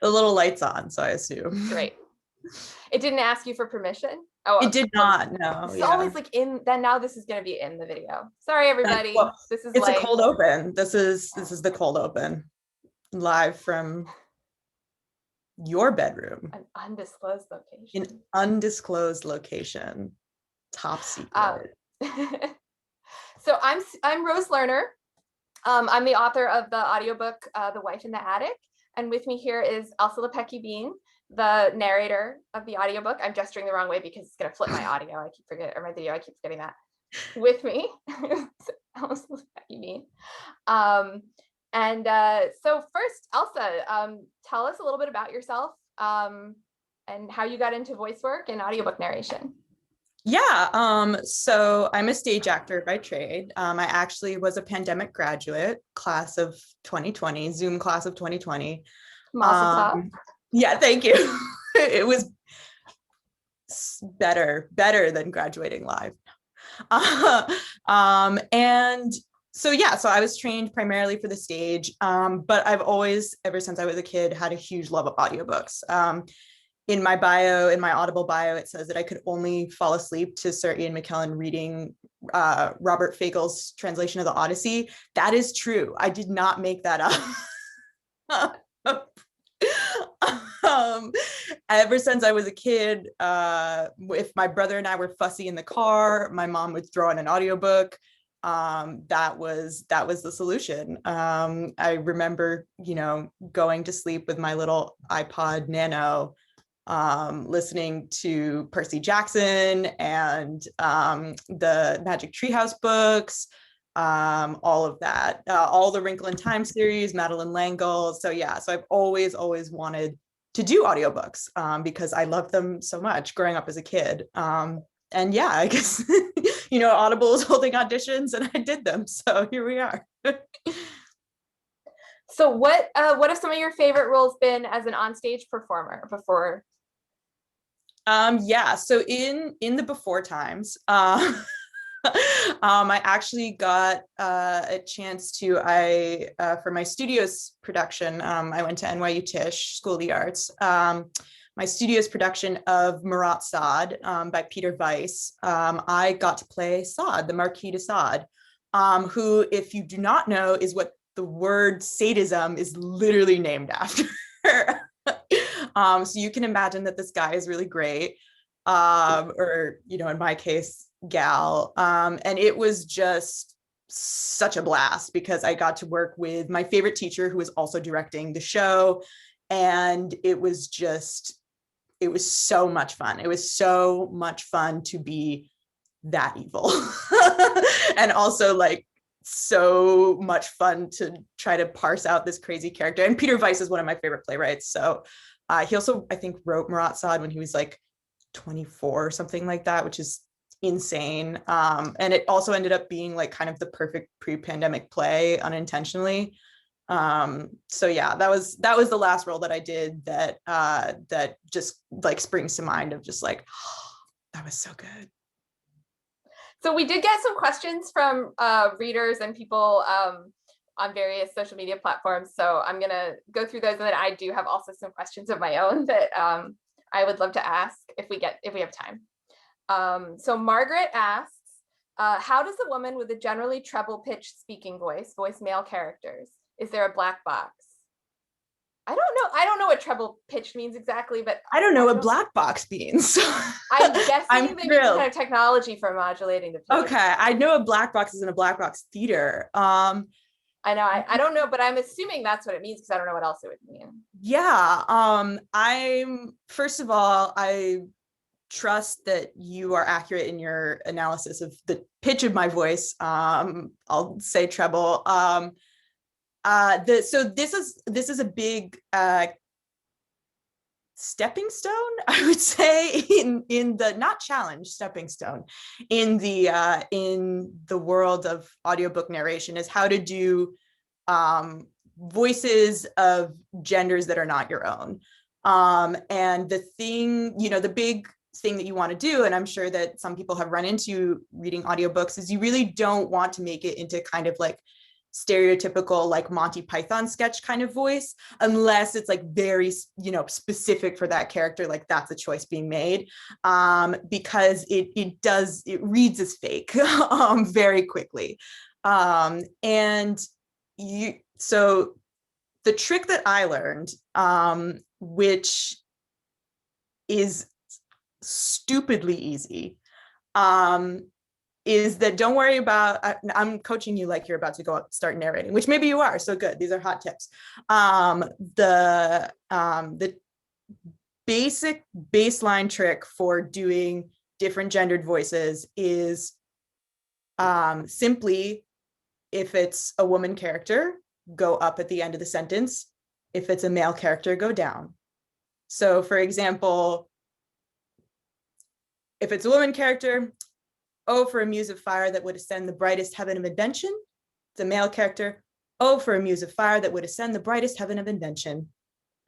The little light's on, so I assume. Great. It didn't ask you for permission? Oh, It did not, no. It's always like now this is going to be in the video. Sorry, everybody. Well, this is it's like a cold open. This is the cold open, live from your bedroom. An undisclosed location. An undisclosed location. Top secret. So I'm Rose Lerner. I'm the author of the audiobook The Wife in the Attic, and with me here is Elsa Lepecki Bean, the narrator of the audiobook. I'm gesturing the wrong way because it's going to flip my audio. I keep forgetting, or my video. I keep forgetting that. With me, Elsa Lepecki Bean. So first, Elsa, tell us a little bit about yourself and how you got into voice work and audiobook narration. Yeah, so I'm a stage actor by trade. I actually was a pandemic graduate, class of 2020, Zoom class of 2020. Yeah, thank you. It was better than graduating live. And so yeah, so I was trained primarily for the stage, but I've always, ever since I was a kid, had a huge love of audiobooks. In my bio, in my Audible bio, it says that I could only fall asleep to Sir Ian McKellen reading Robert Fagel's translation of the Odyssey. That is true. I did not make that up. Ever since I was a kid, if my brother and I were fussy in the car, my mom would throw on an audiobook. That was the solution. I remember, going to sleep with my little iPod Nano, listening to Percy Jackson and the Magic Treehouse books, all of that, all the Wrinkle in Time series, Madeline L'Engle. So yeah, so I've always wanted to do audiobooks because I loved them so much growing up as a kid. And yeah, I guess, Audible is holding auditions and I did them. So here we are. So what have some of your favorite roles been as an onstage performer before? Yeah, so in the before times, I actually got a chance to, for my studio's production, I went to NYU Tisch School of the Arts. My studio's production of Marquis De Sade by Peter Weiss, I got to play Sade, the Marquis De Sade, who, if you do not know, is what the word sadism is literally named after. So you can imagine that this guy is really great, or, in my case, gal. And it was just such a blast because I got to work with my favorite teacher who was also directing the show. And it was so much fun. It was so much fun to be that evil. And also so much fun to try to parse out this crazy character. And Peter Weiss is one of my favorite playwrights. So he also, I think, wrote Marquis De Sade when he was 24 or something like that, which is insane. And it also ended up being kind of the perfect pre-pandemic play unintentionally. So yeah, that was the last role that I did that just springs to mind of just oh, that was so good. So we did get some questions from readers and people on various social media platforms. So I'm gonna go through those, and then I do have also some questions of my own that I would love to ask if we have time. So Margaret asks, how does a woman with a generally treble pitched speaking voice male characters? Is there a black box? I don't know what treble pitched means exactly, but I don't know what black box means. I'm guessing they mean kind of technology for modulating the pitch. Okay, I know a black box is in a black box theater. I know, I don't know, but I'm assuming that's what it means because I don't know what else it would mean. Yeah, first of all, I trust that you are accurate in your analysis of the pitch of my voice. I'll say treble. So this is a big stepping stone, I would say, in the not challenge, stepping stone in the world of audiobook narration, is how to do voices of genders that are not your own. And the thing, the big thing that you want to do, and I'm sure that some people have run into reading audiobooks, is you really don't want to make it into kind of stereotypical like Monty Python sketch kind of voice, unless it's like very, you know, specific for that character, like that's a choice being made, because it reads as fake very quickly. And so the trick that I learned, which is stupidly easy, is that don't worry about, I'm coaching you like you're about to go out, start narrating, which maybe you are, so good, these are hot tips. The basic baseline trick for doing different gendered voices is simply, if it's a woman character, go up at the end of the sentence. If it's a male character, go down. So for example, if it's a woman character, oh, for a muse of fire that would ascend the brightest heaven of invention. The male character, oh, for a muse of fire that would ascend the brightest heaven of invention.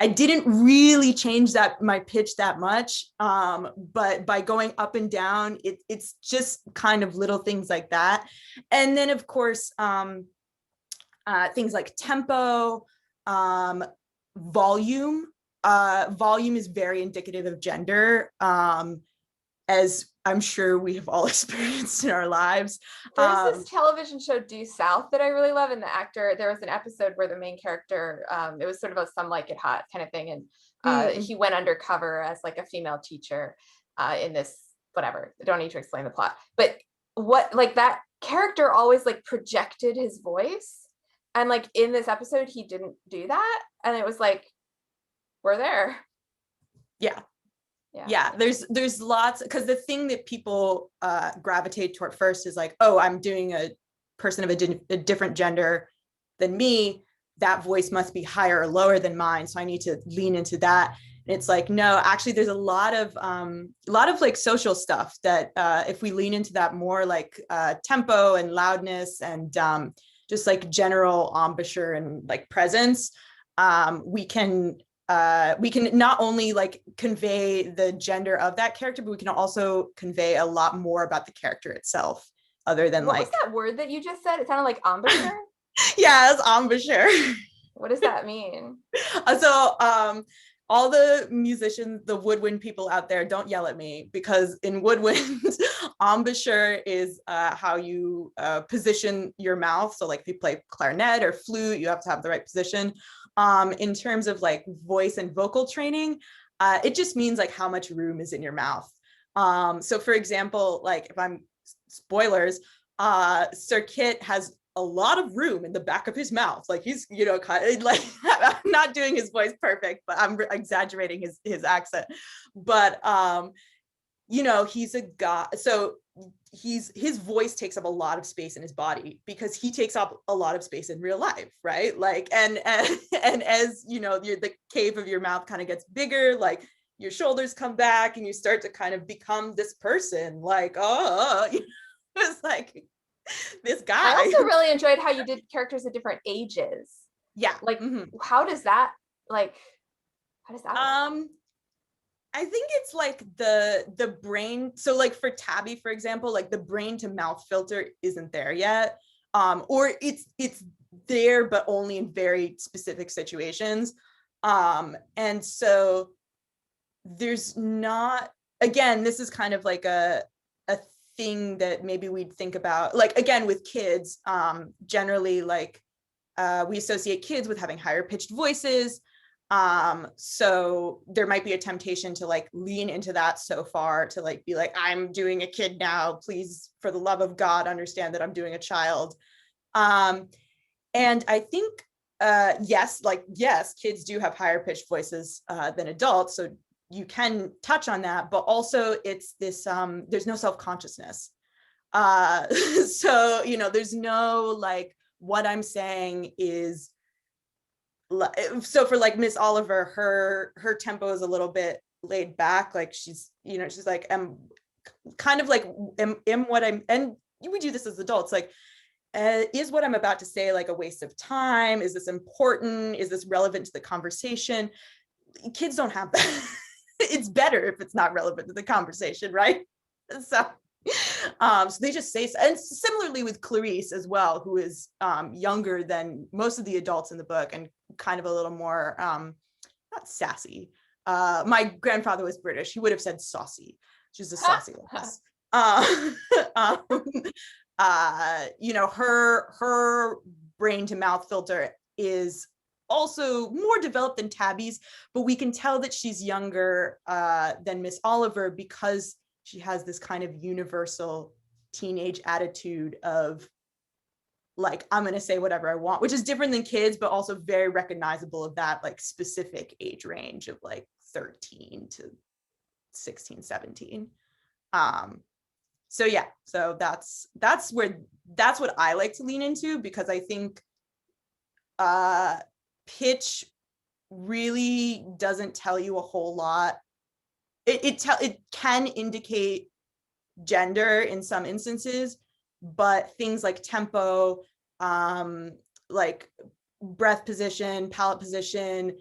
I didn't really change my pitch that much, but by going up and down, it's just kind of little things like that. And then of course, things like tempo, volume. Volume is very indicative of gender, as I'm sure we have all experienced in our lives. There's this television show Due South that I really love, and the actor, there was an episode where the main character, it was sort of a Some Like It Hot kind of thing, and he went undercover as like a female teacher in this, whatever, I don't need to explain the plot, but what, like that character always like projected his voice, and like in this episode he didn't do that, and it was like, we're there. Yeah, there's lots, because the thing that people gravitate toward first is like, oh, I'm doing a person of a different gender than me, that voice must be higher or lower than mine, so I need to lean into that. And it's like, no, actually there's a lot of like social stuff that if we lean into that more, like tempo and loudness and just like general embouchure and like presence, we can not only like convey the gender of that character, but we can also convey a lot more about the character itself, other than what like. Was that word that you just said? It sounded like embouchure. Yeah, it's embouchure. What does that mean? So all the musicians, the woodwind people out there, don't yell at me, because in woodwind, embouchure is how you position your mouth. So like if you play clarinet or flute, you have to have the right position. In terms of like voice and vocal training, it just means like how much room is in your mouth. So for example, like if I'm, spoilers, Sir Kit has a lot of room in the back of his mouth. Like he's, you know, kind of like, I'm not doing his voice perfect, but I'm exaggerating his accent. But, you know, he's a guy. So his voice takes up a lot of space in his body, because he takes up a lot of space in real life, right? Like, and as, you know, the cave of your mouth kind of gets bigger, like your shoulders come back and you start to kind of become this person, like, oh, it's like, this guy. I also really enjoyed how you did characters at different ages. Yeah. Like, how does that work? I think it's like the brain. So like for Tabby, for example, like the brain to mouth filter isn't there yet. Or it's there, but only in very specific situations. And so there's not, again, this is kind of like a thing that maybe we'd think about, like, again, with kids, generally, like, we associate kids with having higher pitched voices. So there might be a temptation to like lean into that so far, to like be like, I'm doing a kid now, please, for the love of God, understand that I'm doing a child. And I think, yes, kids do have higher pitched voices than adults. So you can touch on that, but also it's this, there's no self-consciousness. So, you know, there's no like, what I'm saying is, so for like Miss Oliver, her tempo is a little bit laid back. Like she's, you know, she's like, kind of like, am what I'm, and we do this as adults, like, is what I'm about to say like a waste of time? Is this important? Is this relevant to the conversation? Kids don't have that. It's better if it's not relevant to the conversation, right? So So they just say, and similarly with Clarice as well, who is younger than most of the adults in the book and kind of a little more, not sassy. My grandfather was British. He would have said saucy. She's a saucy lass. You know, her brain to mouth filter is also more developed than Tabby's, but we can tell that she's younger than Miss Oliver because she has this kind of universal teenage attitude of like, I'm going to say whatever I want, which is different than kids, but also very recognizable of that like specific age range of like 13 to 16, 17. So yeah, so that's what I like to lean into, because I think pitch really doesn't tell you a whole lot. It can indicate gender in some instances, but things like tempo, like breath position, palate position,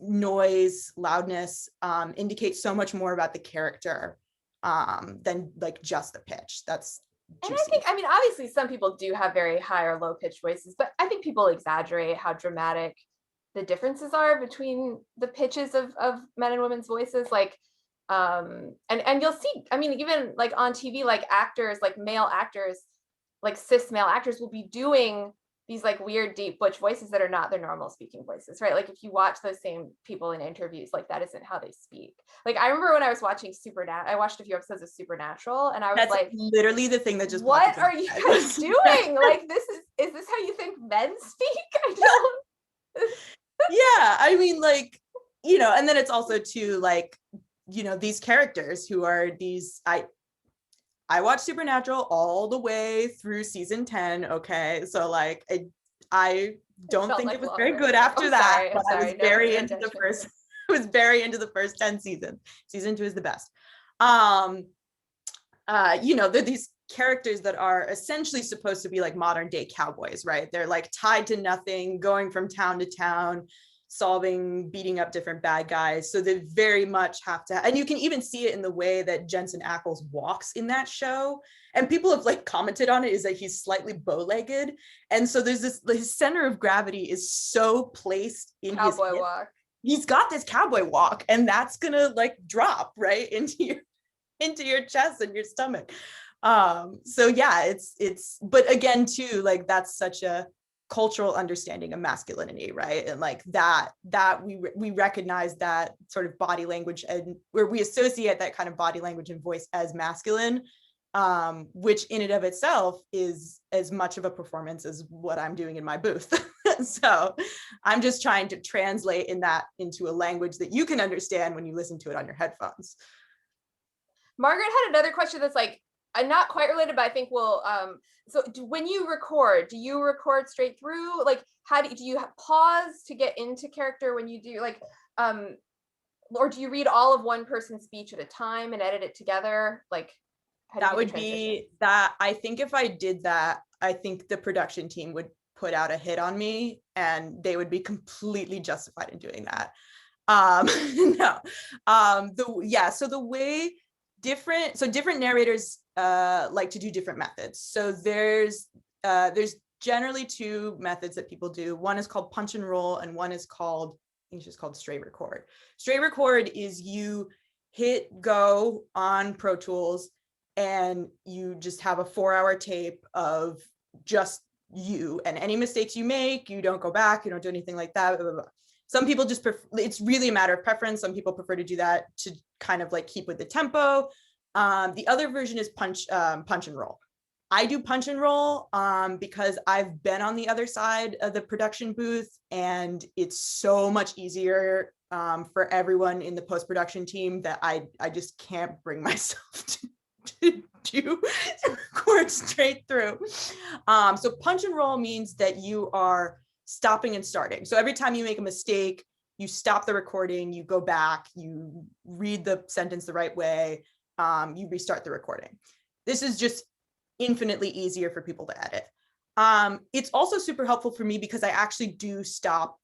noise, loudness, indicate so much more about the character than like just the pitch. That's juicy. And I think, I mean, obviously some people do have very high or low pitched voices, but I think people exaggerate how dramatic the differences are between the pitches of men and women's voices. Like, and you'll see, I mean, even like on TV, like actors, like male actors, like cis male actors will be doing these like weird deep butch voices that are not their normal speaking voices, right? Like if you watch those same people in interviews, like that isn't how they speak. Like I remember when I was watching I watched a few episodes of Supernatural, and I was like, literally the thing that just what are you guys doing? Like is this how you think men speak? I don't. Yeah, I mean, like, you know, and then it's also too like, you know, these characters who are these, I watched Supernatural all the way through season 10. Okay, so like I don't think like it was longer. very good after that, but I was very No into the first. I was very into the first 10 seasons. Season 2 is the best. You know, they're these characters that are essentially supposed to be like modern day cowboys, right? They're like tied to nothing, going from town to town, solving, beating up different bad guys. So they very much have to, and you can even see it in the way that Jensen Ackles walks in that show. And people have like commented on it, is that he's slightly bow-legged. And so there's this, his center of gravity is so placed in his cowboy walk. He's got this cowboy walk, and that's gonna like drop right into your chest and your stomach. So yeah, it's but again too, like that's such a cultural understanding of masculinity, right? And like that we recognize that sort of body language, and where we associate that kind of body language and voice as masculine, which in and of itself is as much of a performance as what I'm doing in my booth. So I'm just trying to translate into a language that you can understand when you listen to it on your headphones. Margaret had another question that's like not quite related, but I think we'll so when you record, do you record straight through? Like how do you pause to get into character when you do, like or do you read all of one person's speech at a time and edit it together? Like that would be that. I think if I did that, I think the production team would put out a hit on me, and they would be completely justified in doing that. No. So the way different narrators like to do different methods. So there's generally two methods that people do. One is called punch and roll, and one is called, I think it's just called straight record. Straight record is you hit go on Pro Tools and you just have a 4-hour tape of just you, and any mistakes you make, you don't go back, you don't do anything like that. Blah, blah, blah. Some people just prefer, it's really a matter of preference. Some people prefer to do that to kind of like keep with the tempo. The other version is punch and roll. I do punch and roll because I've been on the other side of the production booth, and it's so much easier for everyone in the post-production team that I just can't bring myself to record straight through. So punch and roll means that you are stopping and starting. So every time you make a mistake, you stop the recording, you go back, you read the sentence the right way, you restart the recording. This is just infinitely easier for people to edit. It's also super helpful for me because I actually do stop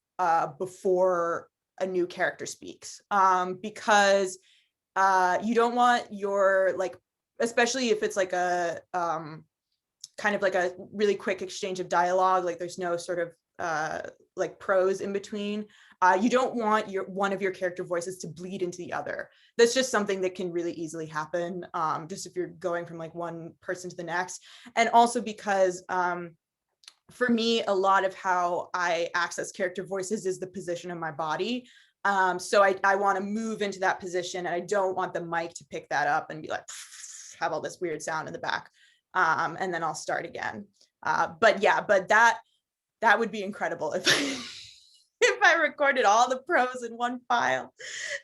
before a new character speaks, because you don't want your like especially if it's like a kind of like a really quick exchange of dialogue, like there's no sort of like prose in between. You don't want one of your character voices to bleed into the other. That's just something that can really easily happen, just if you're going from like one person to the next. And also because for me, a lot of how I access character voices is the position of my body. So I want to move into that position, and I don't want the mic to pick that up and be like, have all this weird sound in the back. And then I'll start again. But that would be incredible if if I recorded all the prose in one file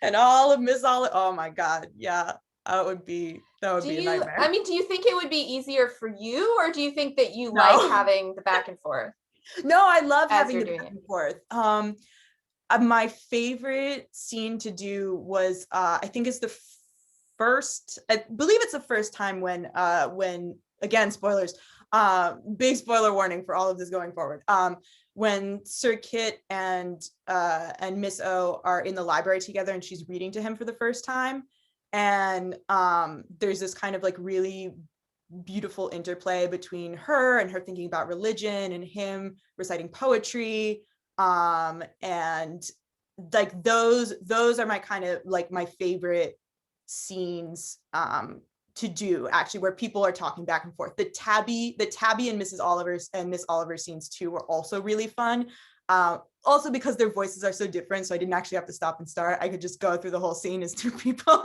and all of Miss Olive. Oh my God. Yeah, that would be a nightmare. I mean, do you think it would be easier for you, or do you think that you like having the back and forth? No, I love having the back and forth. My favorite scene to do was, I think it's the first, I believe it's the first time when again, spoilers, big spoiler warning for all of this going forward. When Sir Kit and Miss O are in the library together and she's reading to him for the first time. And there's this kind of like really beautiful interplay between her and her thinking about religion and him reciting poetry. And like those are my kind of like my favorite scenes to do, actually, where people are talking back and forth. The Tabby and Miss Oliver scenes too were also really fun. Also because their voices are so different, so I didn't actually have to stop and start. I could just go through the whole scene as two people.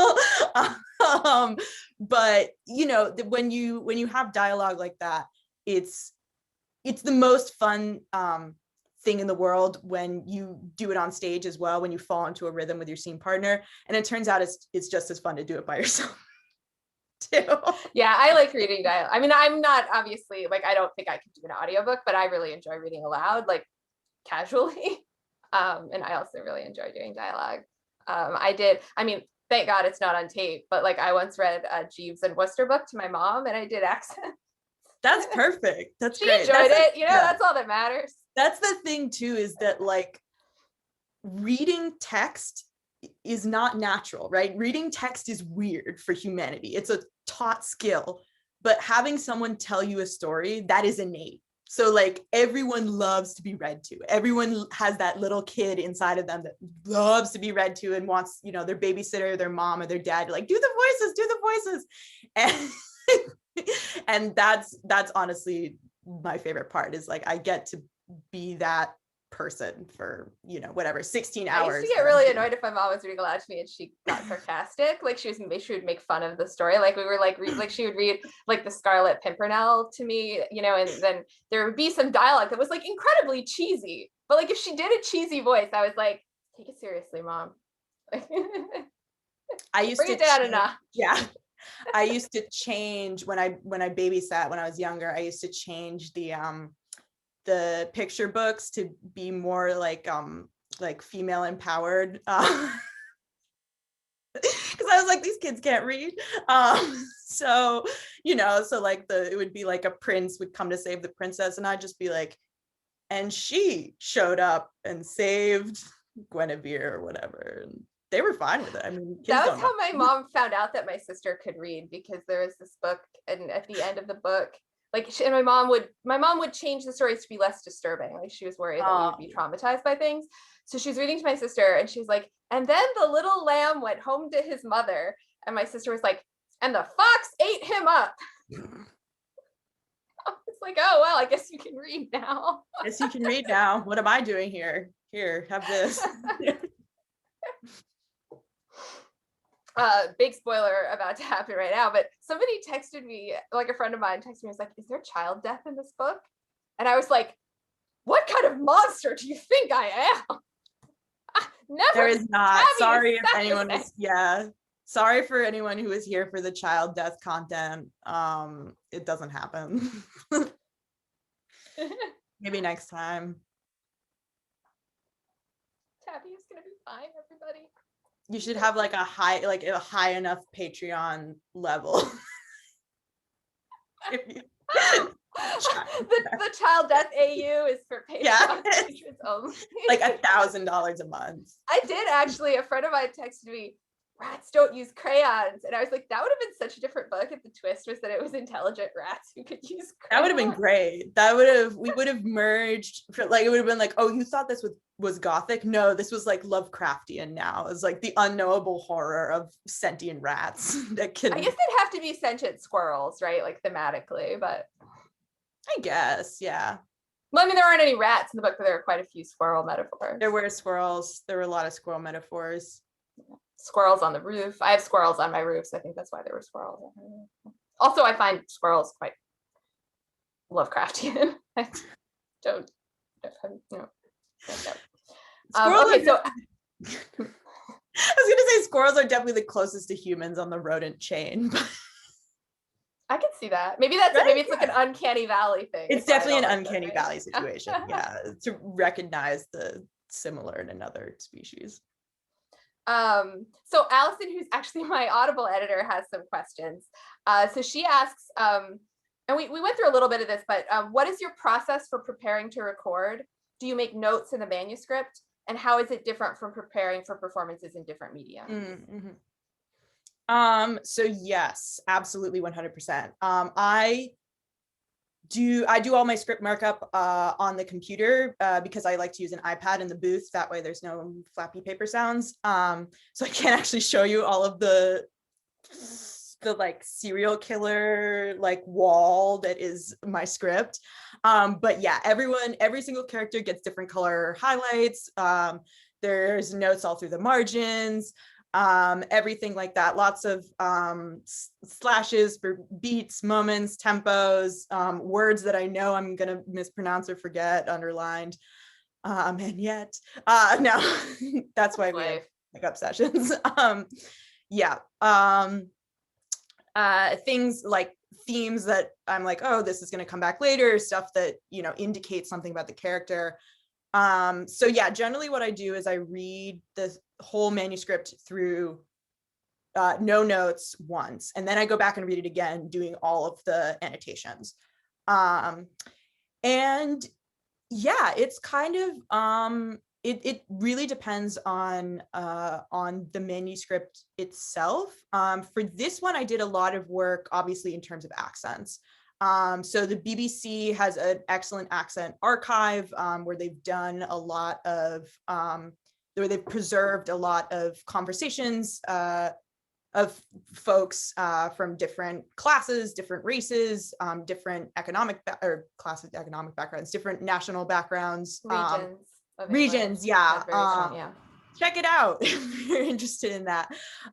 But you know, when you have dialogue like that, it's the most fun thing in the world when you do it on stage as well, when you fall into a rhythm with your scene partner. And it turns out it's just as fun to do it by yourself too. Yeah, I like reading dialogue. I mean, I'm not obviously like, I don't think I could do an audiobook, but I really enjoy reading aloud, like casually. And I also really enjoy doing dialogue. I mean, thank God it's not on tape, but like I once read a Jeeves and Wooster book to my mom and I did accents. That's perfect. That's she great. enjoyed it, you know, that's all that matters. That's the thing too, is that like reading text is not natural, right? Reading text is weird for humanity. It's a taught skill, but having someone tell you a story, that is innate. So like everyone loves to be read to. Everyone has that little kid inside of them that loves to be read to and wants, you know, their babysitter, their mom or their dad to like, do the voices. And that's honestly my favorite part, is like I get to be that person for, you know, whatever, 16 hours. I used to get really annoyed if my mom was reading aloud to me and she got sarcastic. Like she would make fun of the story. Like we were like, like she would read like the Scarlet Pimpernel to me, you know, and then there would be some dialogue that was like incredibly cheesy. But like if she did a cheesy voice, I was like, take it seriously, mom. I used bring to it down a notch. Yeah. I used to change when I babysat when I was younger. I used to change the picture books to be more like female empowered, because I was like, these kids can't read. So you know, so like it would be like a prince would come to save the princess, and I'd just be like, and she showed up and saved Guinevere or whatever, and they were fine with it. I mean, that was how my mom found out that my sister could read, because there was this book, and at the end of the book, like my mom would change the stories to be less disturbing. Like she was worried that we would be traumatized by things. So she was reading to my sister and she's like, and then the little lamb went home to his mother. And my sister was like, and the fox ate him up. I was like, oh, well, I guess you can read now. Yes, you can read now. What am I doing here? Here, have this. Big spoiler about to happen right now, but somebody texted me, like a friend of mine texted me, was like, is there child death in this book? And I was like, what kind of monster do you think I am? Never. There is not. Sorry if anyone is, sorry for anyone who is here for the child death content. It doesn't happen. Maybe next time. Tabby is gonna be fine, everybody. You should have like a high enough Patreon level. The child death AU is for Patreon patrons only. Like $1,000 a month. I did actually, a friend of mine texted me rats don't use crayons. And I was like, that would have been such a different book if the twist was that it was intelligent rats who could use crayons. That would have been great. We would have merged, like, it would have been like, oh, you thought this was Gothic? No, this was like Lovecraftian now. It's like the unknowable horror of sentient rats that can. I guess they'd have to be sentient squirrels, right? Like thematically, but. I guess, yeah. Well, I mean, there aren't any rats in the book, but there are quite a few squirrel metaphors. There were squirrels. There were a lot of squirrel metaphors. Squirrels on the roof. I have squirrels on my roof, so I think that's why there were squirrels on my roof. Also, I find squirrels quite Lovecraftian. I don't know. Okay, so I was gonna say squirrels are definitely the closest to humans on the rodent chain. I can see that. Maybe that's right? Maybe it's like an uncanny valley thing. It's definitely an uncanny valley situation. Yeah, to recognize the similar in another species. So Allison, who's actually my Audible editor, has some questions. So she asks, and we went through a little bit of this, but what is your process for preparing to record? Do you make notes in the manuscript? And how is it different from preparing for performances in different media? So yes, absolutely 100%. I do all my script markup on the computer because I like to use an iPad in the booth. That way there's no flappy paper sounds. So I can't actually show you all of the like serial killer like wall that is my script. But yeah, every single character gets different color highlights. There's notes all through the margins. Everything like that, lots of slashes for beats, moments, tempos, words that I know I'm gonna mispronounce or forget, underlined, and yet no, that's why we have makeup sessions. Things like themes that I'm like, oh, this is going to come back later, stuff that indicate something about the character. So yeah, generally what I do is I read the whole manuscript through no notes once, and then I go back and read it again, doing all of the annotations. And yeah, it's kind of it really depends on the manuscript itself. For this one, I did a lot of work, obviously, in terms of accents. So the BBC has an excellent accent archive where they've done a lot of, where they've preserved a lot of conversations of folks from different classes, different races, different economic economic backgrounds, different national backgrounds. Regions, yeah. Check it out if you're interested in that.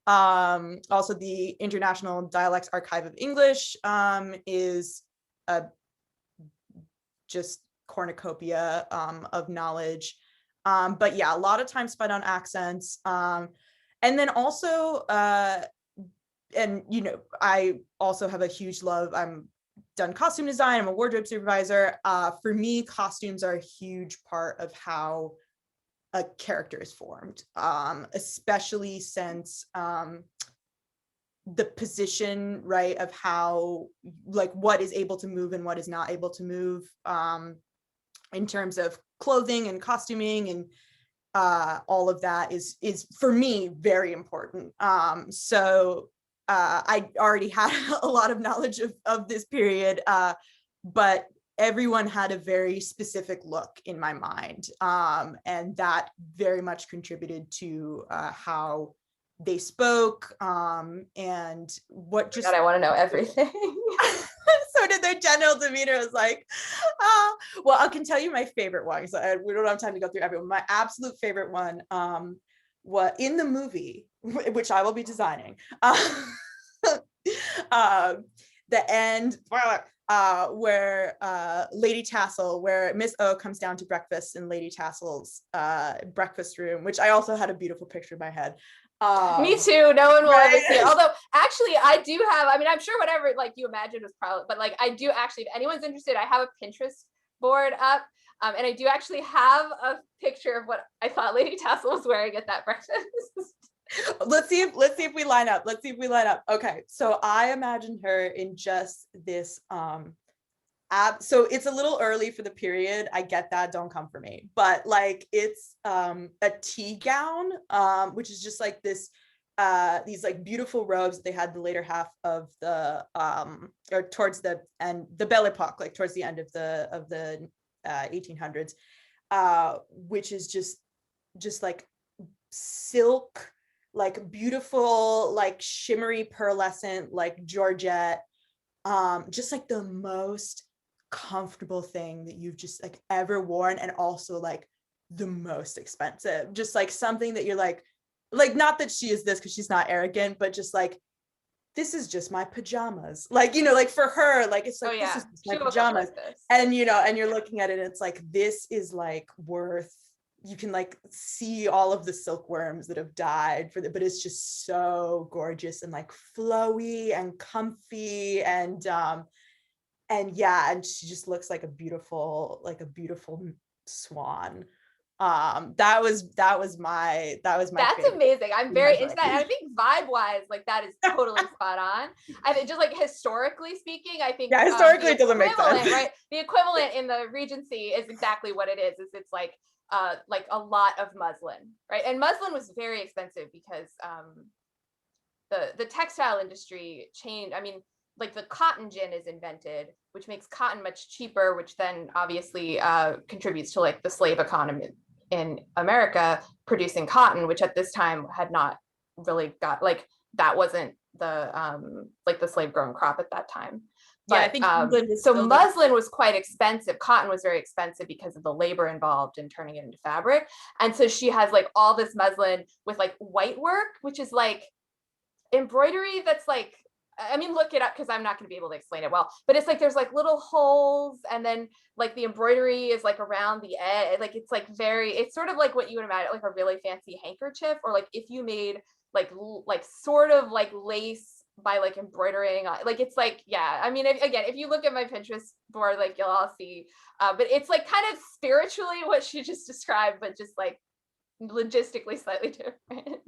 Also, the International Dialects Archive of English is a just cornucopia of knowledge. But yeah, a lot of time spent on accents. And then also, and I also have a huge love. I'm done costume design. I'm a wardrobe supervisor. For me, costumes are a huge part of how a character is formed, especially since the position, right, of how, like, what is able to move and what is not able to move in terms of clothing and costuming and all of that is for me very important. So I already had a lot of knowledge of this period, but everyone had a very specific look in my mind, and that very much contributed to how they spoke, and what just. God, I want to know everything. So did their general demeanor. Was like, well, I can tell you my favorite one, so we don't have time to go through everyone. My absolute favorite one, was in the movie, which I will be designing. The end, where Lady Tassel, where Miss O comes down to breakfast in Lady Tassel's breakfast room, which I also had a beautiful picture in my head. Me too. No one will ever see it. Although, actually, I do have. I mean, I'm sure whatever like you imagined was probably, but like I do actually. If anyone's interested, I have a Pinterest board up, and I do actually have a picture of what I thought Lady Tassel was wearing at that breakfast. Let's see if we line up. Okay, so I imagined her in just this so it's a little early for the period, I get that, don't come for me, but like it's a tea gown, which is just like this these like beautiful robes that they had the later half of the or towards the end, the Belle Epoque, like towards the end of the 1800s, which is just like silk, like beautiful, like shimmery pearlescent, like Georgette, just like the most comfortable thing that you've just like ever worn, and also like the most expensive, just like something that you're like not that she is this because she's not arrogant, but just like, this is just my pajamas, like, you know, like for her, like it's like, this is just my pajamas, and you know, and you're looking at it and it's like, this is like worth, you can like see all of the silkworms that have died for the, but it's just so gorgeous and like flowy and comfy, and yeah, and she just looks like a beautiful swan. That was my That's favorite. amazing. I'm very into that. And I think vibe wise, like that is totally spot on. I think just like historically speaking, I think historically it doesn't make sense, right? The equivalent in the Regency is exactly what it is it's like a lot of muslin, right? And muslin was very expensive because the textile industry changed. I mean, like the cotton gin is invented, which makes cotton much cheaper, which then obviously contributes to like the slave economy in America producing cotton, which at this time had not really got, like, that wasn't the like the slave grown crop at that time. But yeah, I think so muslin was quite expensive. Cotton was very expensive because of the labor involved in turning it into fabric. And so she has like all this muslin with like white work, which is like embroidery that's like, I mean, look it up because I'm not going to be able to explain it well, but it's like there's like little holes, and then like the embroidery is like around the edge, like it's like very, it's sort of like what you would imagine like a really fancy handkerchief, or like if you made like sort of like lace by like embroidering on, like it's like, yeah, I mean, if you look at my Pinterest board, like you'll all see, but it's like kind of spiritually what she just described, but just like logistically slightly different.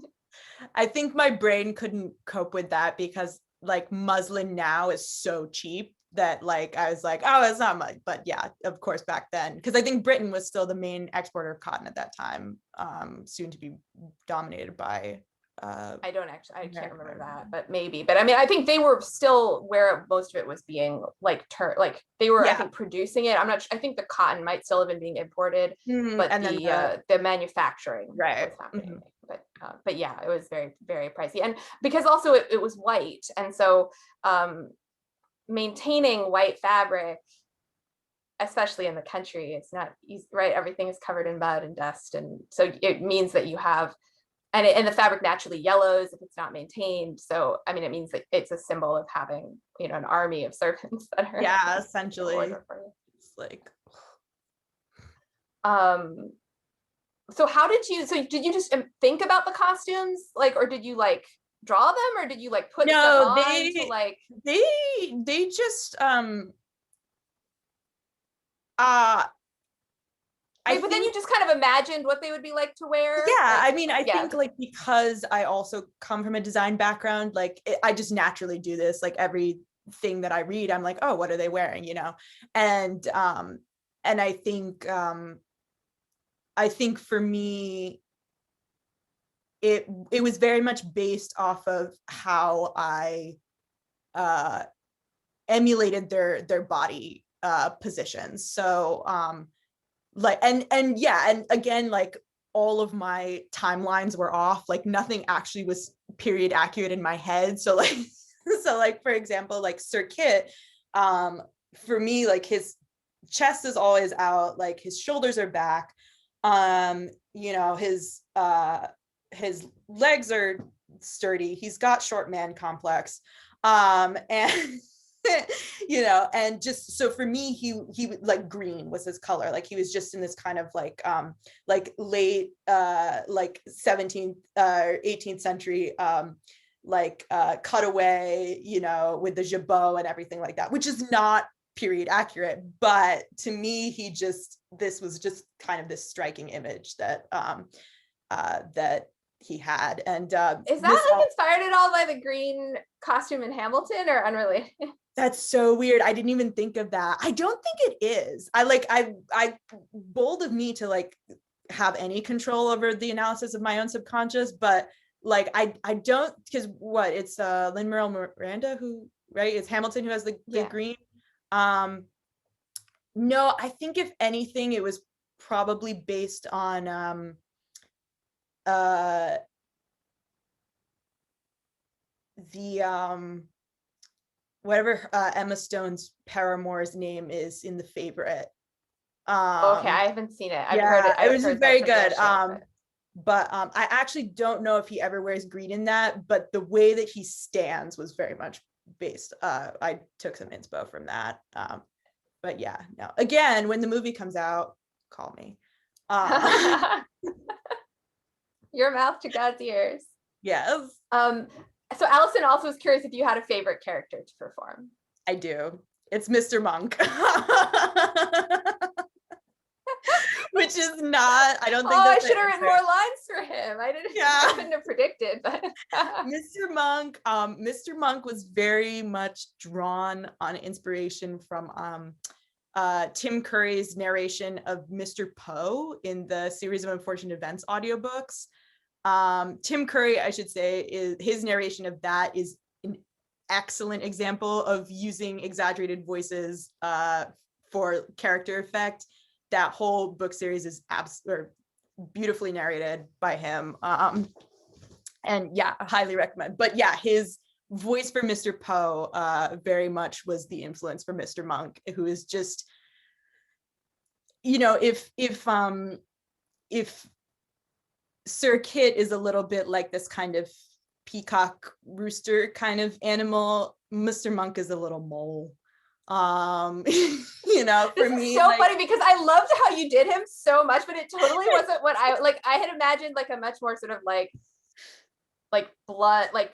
I think my brain couldn't cope with that because like muslin now is so cheap that like I was like, oh, it's not much. But yeah, of course back then, because I think Britain was still the main exporter of cotton at that time, soon to be dominated by I can't remember that, but maybe. But I mean, I think they were still where most of it was being like they were, I think, producing it. I'm not sure. I think the cotton might still have been being imported, but and the manufacturing was happening. But yeah, it was very, very pricey, and because also it was white, and so maintaining white fabric, especially in the country, it's not easy, right? Everything is covered in mud and dust, and so it means that you have, and the fabric naturally yellows if it's not maintained. So I mean, it means that it's a symbol of having, you know, an army of servants that are essentially. It's like so did you just think about the costumes, like, or did you like draw them, or did you like put stuff on to like they just but then you just kind of imagined what they would be like to wear. Yeah, like, I mean, I think like because I also come from a design background, like I just naturally do this. Like everything that I read, I'm like, oh, what are they wearing? You know, and I think for me, it was very much based off of how I emulated their body positions. So like and yeah, and again, like all of my timelines were off, like nothing actually was period accurate in my head. So like for example, like Sir Kit, for me, like his chest is always out, like his shoulders are back, you know, his legs are sturdy, he's got short man complex, and you know, and just so for me, he like green was his color, like he was just in this kind of like late like 17th 18th century like cutaway, you know, with the jabot and everything like that, which is not period accurate, but to me this was just kind of this striking image that that he had. And is that like inspired at all by the green costume in Hamilton, or unrelated? That's so weird. I didn't even think of that. I don't think it is. I bold of me to like have any control over the analysis of my own subconscious, but like I don't, because what, it's Lin-Manuel Miranda who, right, it's Hamilton who has the green. No, I think if anything it was probably based on the whatever Emma Stone's paramour's name is in The Favorite. Okay, I haven't seen it. I've yeah, heard it. it was very good. But I actually don't know if he ever wears green in that, but the way that he stands was very much based. I took some inspo from that. But yeah, no. Again, when the movie comes out, call me. Your mouth to God's ears. Yes. So Allison also was curious if you had a favorite character to perform. I do. It's Mr. Monk. Which is not, I don't think I should have written more lines for him. I couldn't have predicted, but Mr. Monk was very much drawn on inspiration from Tim Curry's narration of Mr. Poe in the Series of Unfortunate Events audiobooks. Tim Curry, I should say, his narration of that is an excellent example of using exaggerated voices for character effect. That whole book series is beautifully narrated by him. And yeah, I highly recommend. But yeah, his voice for Mr. Poe very much was the influence for Mr. Monk, who is just, you know, if Sir Kit is a little bit like this kind of peacock rooster kind of animal, Mr. Monk is a little mole. You know, for me, so funny because I loved how you did him so much, but it totally wasn't what I like. I had imagined like a much more sort of like blood, like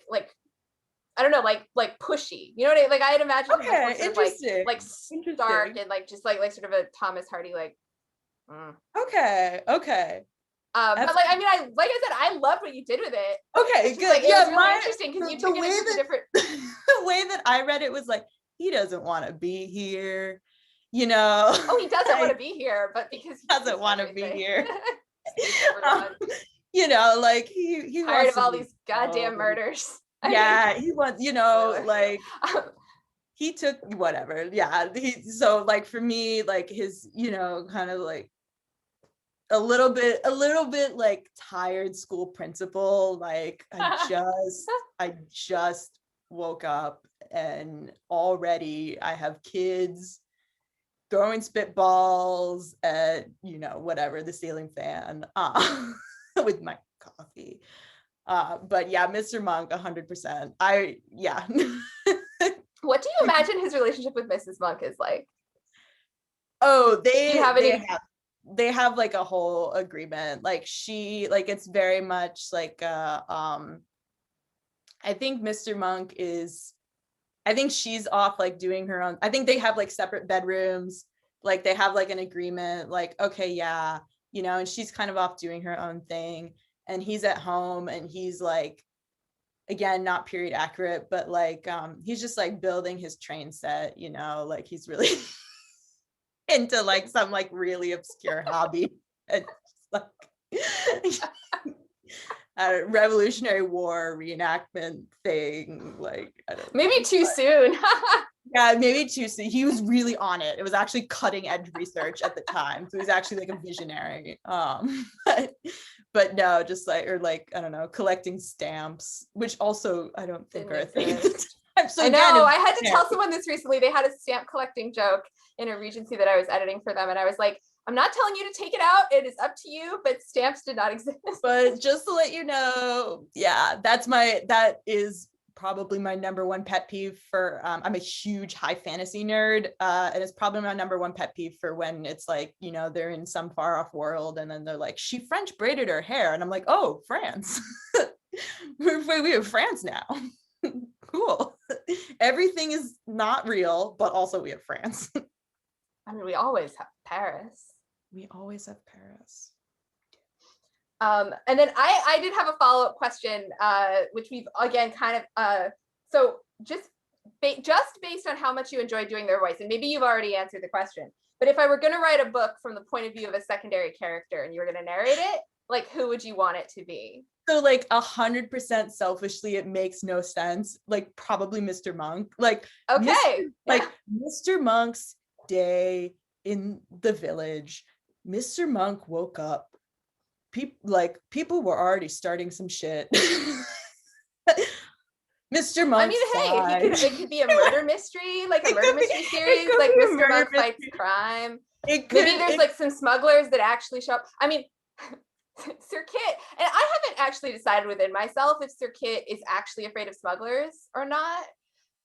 I don't know, like pushy. You know what I mean? Like I had imagined okay, sort of like stark and like just like sort of a Thomas Hardy like. Okay. But like I mean, like I said, I loved what you did with it. Okay, good. Like, yeah, it was really interesting because you took it into different. The way that I read it was like, he doesn't want to be here, you know. Oh, he doesn't want to be here, but because he doesn't want to be here. You know, like he tired of all these goddamn murders. Yeah, he wants, you know, like he took whatever. Yeah, so like for me, like his, you know, kind of like a little bit like tired school principal. Like I just woke up and already I have kids throwing spitballs at, you know, whatever, the ceiling fan with my coffee. But yeah, Mr. Monk, 100%. What do you imagine his relationship with Mrs. Monk is like? Oh, they have like a whole agreement. Like it's very much like I think Mr. Monk is, I think she's off like doing her own. I think they have like separate bedrooms. Like they have like an agreement, like, okay, yeah, you know, and she's kind of off doing her own thing. And he's at home and he's like, again, not period accurate, but like he's just like building his train set, you know, like he's really into like some like really obscure hobby. And like a Revolutionary War reenactment thing, like I don't know. Maybe too soon. Yeah, maybe too soon. He was really on it. It was actually cutting edge research at the time. So he was actually like a visionary. But no, just like, or like, I don't know, collecting stamps, which also I don't think are a thing. So I know, I had to tell someone this recently. They had a stamp collecting joke in a Regency that I was editing for them. And I was like, I'm not telling you to take it out. It is up to you, but stamps did not exist. But just to let you know, yeah, that is probably my number one pet peeve for, I'm a huge high fantasy nerd, and it's probably my number one pet peeve for when it's like, you know, they're in some far off world and then they're like, she French braided her hair. And I'm like, oh, France. we have France now. Cool. Everything is not real, but also we have France. I mean, we always have Paris. We always have Paris. And then I did have a follow-up question, which we've again kind of so just based on how much you enjoy doing their voice, and maybe you've already answered the question, but if I were going to write a book from the point of view of a secondary character and you were going to narrate it, like who would you want it to be? So like 100% selfishly, it makes no sense. Like probably Mr. Monk. Like Okay. Mr. Monk's day in the village. Mr. Monk woke up. People were already starting some shit. Mr. Monk. I mean, hey, it could be a murder mystery, like a murder mystery series, like Mr. Monk fights crime. Maybe there's like some smugglers that actually show up. I mean, Sir Kit, and I haven't actually decided within myself if Sir Kit is actually afraid of smugglers or not.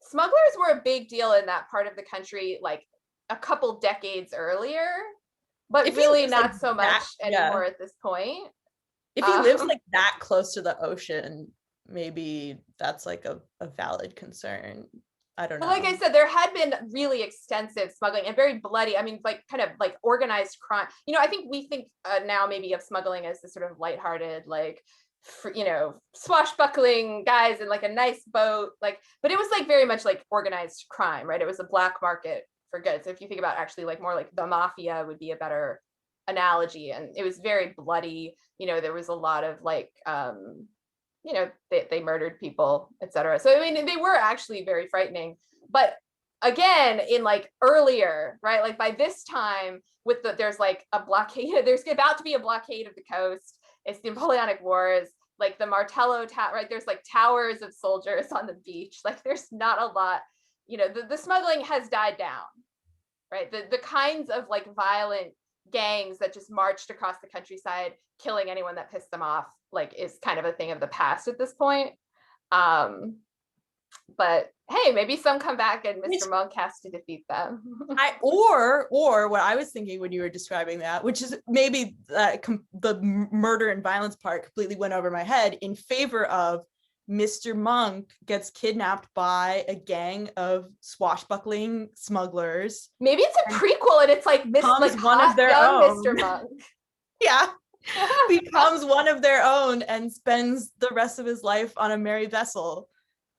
Smugglers were a big deal in that part of the country, like a couple decades earlier, but really not so much anymore at this point. If he lives like that close to the ocean, maybe that's like a valid concern. I don't know. But like I said, there had been really extensive smuggling and very bloody. I mean, like kind of like organized crime. You know, I think we think now maybe of smuggling as this sort of lighthearted, like, you know, swashbuckling guys in like a nice boat. Like, but it was like very much like organized crime, right? It was a black market for goods. So if you think about actually like more like the mafia would be a better analogy. And it was very bloody. You know, there was a lot of like, you know, they murdered people, etc. So I mean, they were actually very frightening. But again, in like earlier, right? Like by this time, there's like a blockade. There's about to be a blockade of the coast. It's the Napoleonic Wars. Like the Martello Tower, right? There's like towers of soldiers on the beach. Like there's not a lot. You know, the smuggling has died down, right? The kinds of like violent gangs that just marched across the countryside, killing anyone that pissed them off, like is kind of a thing of the past at this point. But hey, maybe some come back and Mr. Monk has to defeat them. or what I was thinking when you were describing that, which is maybe the murder and violence part completely went over my head, in favor of Mr. Monk gets kidnapped by a gang of swashbuckling smugglers. Maybe it's a prequel and it's like one of their own. Mr. Monk. Yeah. Becomes one of their own and spends the rest of his life on a merry vessel.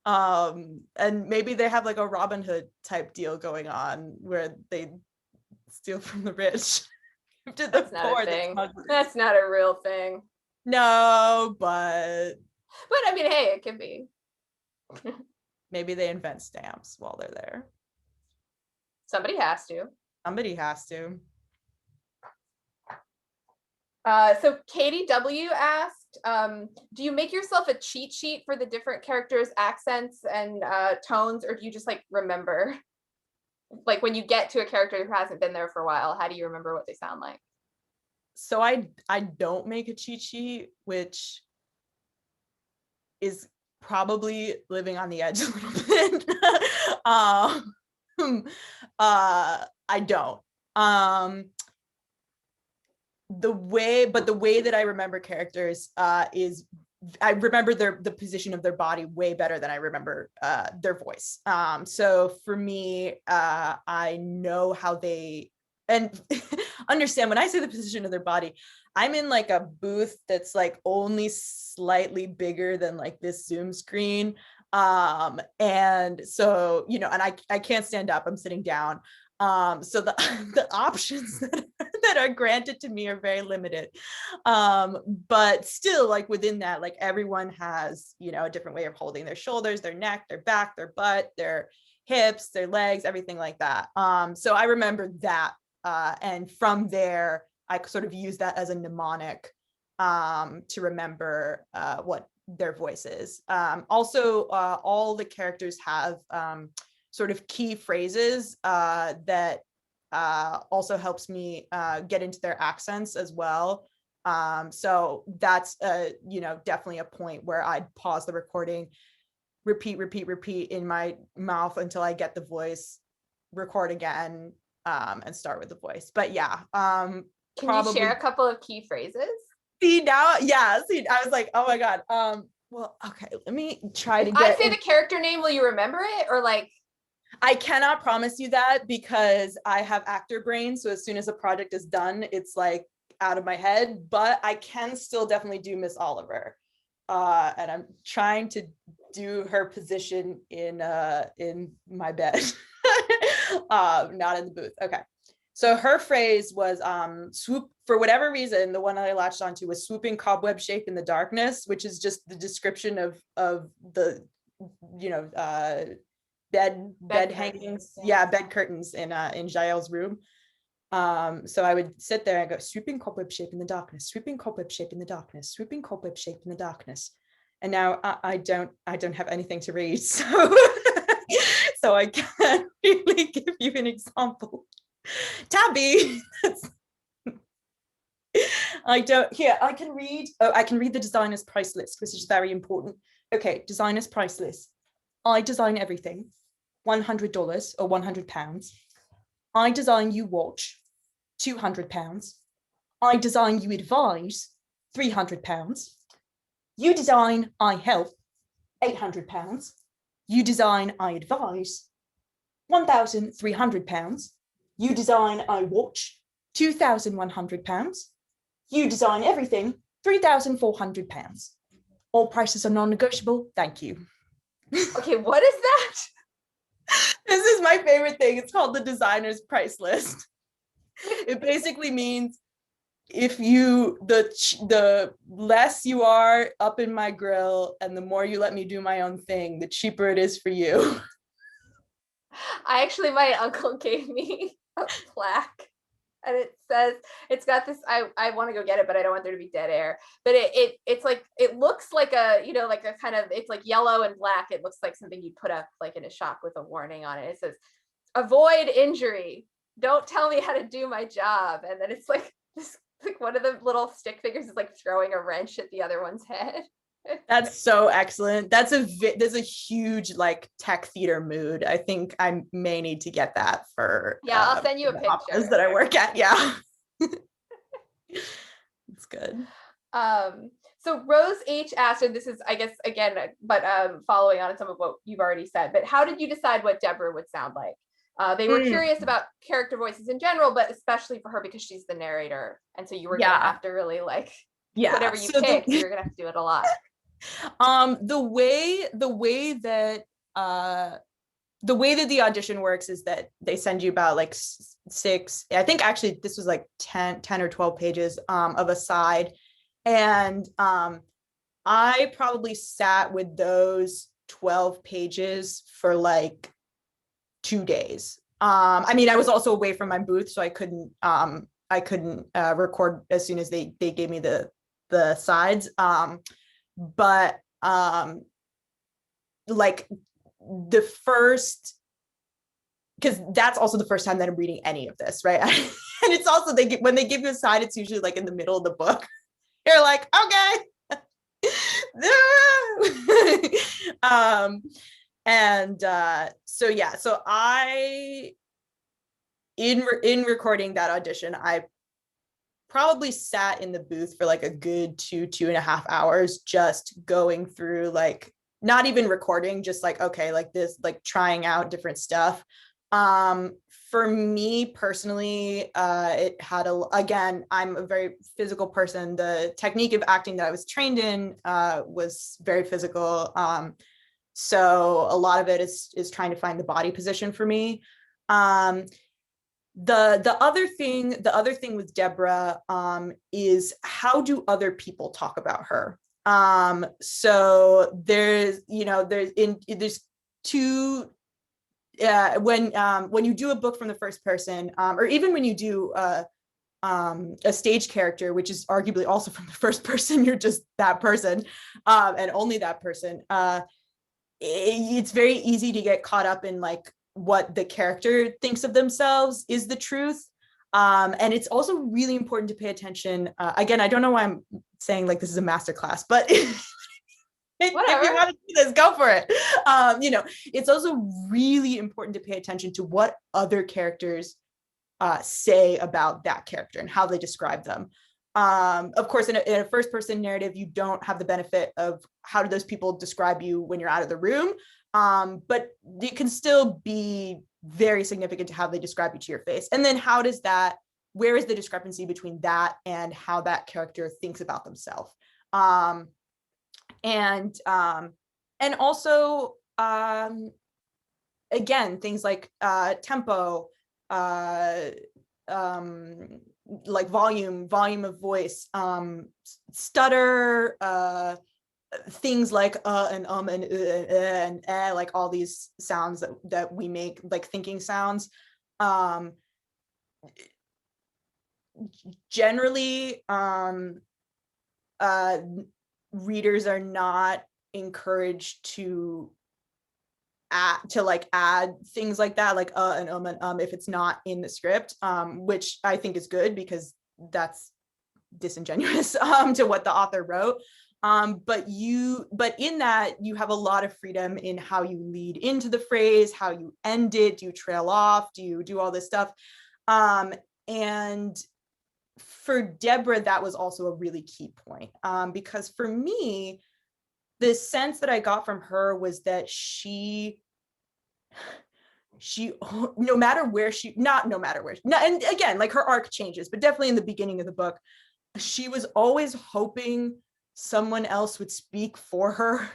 And maybe they have like a Robin Hood type deal going on where they steal from the rich to the poor. That's not a real thing. No, but I mean, hey, it can be. Maybe they invent stamps while they're there. Somebody has to. So Katie W asked, do you make yourself a cheat sheet for the different characters' accents and tones, or do you just like remember? Like when you get to a character who hasn't been there for a while, how do you remember what they sound like? So I don't make a cheat sheet, which is probably living on the edge a little bit. I don't. The way that I remember characters is I remember the position of their body way better than I remember their voice. So for me, I know how they, and understand when I say the position of their body, I'm in like a booth that's like only slightly bigger than like this Zoom screen. And so, you know, and I can't stand up, I'm sitting down. So the options that are granted to me are very limited. But still, like within that, like everyone has, you know, a different way of holding their shoulders, their neck, their back, their butt, their hips, their legs, everything like that. So I remember that. And from there, I sort of use that as a mnemonic to remember what their voice is. Also, all the characters have sort of key phrases that also helps me get into their accents as well. So that's, you know, definitely a point where I'd pause the recording, repeat in my mouth until I get the voice, record again, and start with the voice. But yeah. Can you share a couple of key phrases? See, I was like, oh my God. Well, okay, let me try to get. I say the character name, will you remember it? Or like, I cannot promise you that because I have actor brain. So as soon as a project is done, it's like out of my head, but I can still definitely do Miss Oliver. And I'm trying to do her position in my bed, not in the booth. Okay. So her phrase was swoop for whatever reason, the one that I latched onto was Swooping Cobweb Shape in the Darkness, which is just the description of the, you know, bed hangings, bed curtains in Jael's room. So I would sit there and go, swooping cobweb shape in the darkness, swooping cobweb shape in the darkness, swooping cobweb shape in the darkness. And now I don't have anything to read, so so I can't really give you an example. Tabby. I can read the designer's price list, which is very important. Okay, designer's price list. I design everything, $100 or £100. I design you watch, £200. I design you advise, £300. You design, I help, £800. You design, I advise, £1,300. You design, I watch, £2,100. You design everything, £3,400. All prices are non-negotiable. Thank you. Okay, what is that? This is my favorite thing. It's called the designer's price list. It basically means if you, the less you are up in my grill and the more you let me do my own thing, the cheaper it is for you. My uncle gave me a plaque, and it says, it's got this, I want to go get it, but I don't want there to be dead air. But it's like, it looks like a, you know, like a kind of, it's like yellow and black. It looks like something you'd put up like in a shop with a warning on it. It says, avoid injury. Don't tell me how to do my job. And then it's like this, like one of the little stick figures is like throwing a wrench at the other one's head. That's so excellent. There's a huge like tech theater mood. I think I may need to get that for I'll send you a picture that I work at. Yeah. It's good. So Rose H asked, and this is, I guess, again, but following on some of what you've already said, but how did you decide what Deborah would sound like? They were curious about character voices in general, but especially for her because she's the narrator. And so you were gonna have to really like, whatever you pick, you're gonna have to do it a lot. The way that the audition works is that they send you about like 6, I think actually this was like 10 or 12 pages of a side. And I probably sat with those 12 pages for like 2 days. I mean, I was also away from my booth, so I couldn't record as soon as they gave me the sides. But like the first, because that's also the first time that I'm reading any of this, right? And it's also when they give you a side, it's usually like in the middle of the book. You're like, okay. So I, in recording that audition, I probably sat in the booth for like a good 2.5 hours, just going through, like, not even recording, just like, okay, like this, like trying out different stuff. For me personally, it had again, I'm a very physical person. The technique of acting that I was trained in was very physical. So a lot of it is trying to find the body position for me. The other thing with Deborah is, how do other people talk about her? So there's two, when you do a book from the first person, or even when you do a stage character, which is arguably also from the first person, you're just that person, and only that person. It's very easy to get caught up in like what the character thinks of themselves is the truth. And it's also really important to pay attention. Again, I don't know why I'm saying like this is a masterclass, but if you want to do this, go for it. It's also really important to pay attention to what other characters say about that character and how they describe them. Of course, in a first person narrative, you don't have the benefit of how do those people describe you when you're out of the room. But it can still be very significant to how they describe you to your face. And then where is the discrepancy between that and how that character thinks about themselves? And also, again, things like tempo, like volume of voice, stutter, things like and like all these sounds that we make, like thinking sounds. Generally, readers are not encouraged to add things like that, like and if it's not in the script, which I think is good, because that's disingenuous to what the author wrote. But in that, you have a lot of freedom in how you lead into the phrase, how you end it. Do you trail off? Do you do all this stuff? And for Deborah, that was also a really key point, because for me, the sense that I got from her was that she no matter where and again, like her arc changes, but definitely in the beginning of the book, she was always hoping someone else would speak for her.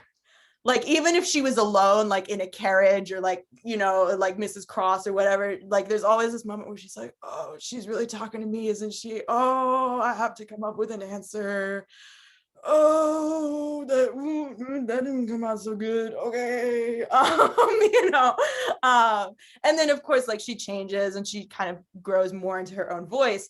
Like, even if she was alone, like in a carriage, or like, you know, like Mrs. Cross or whatever, like there's always this moment where she's like, oh, she's really talking to me, isn't she? Oh, I have to come up with an answer. Oh, that didn't come out so good. Okay. You know, and then of course, like she changes and she kind of grows more into her own voice.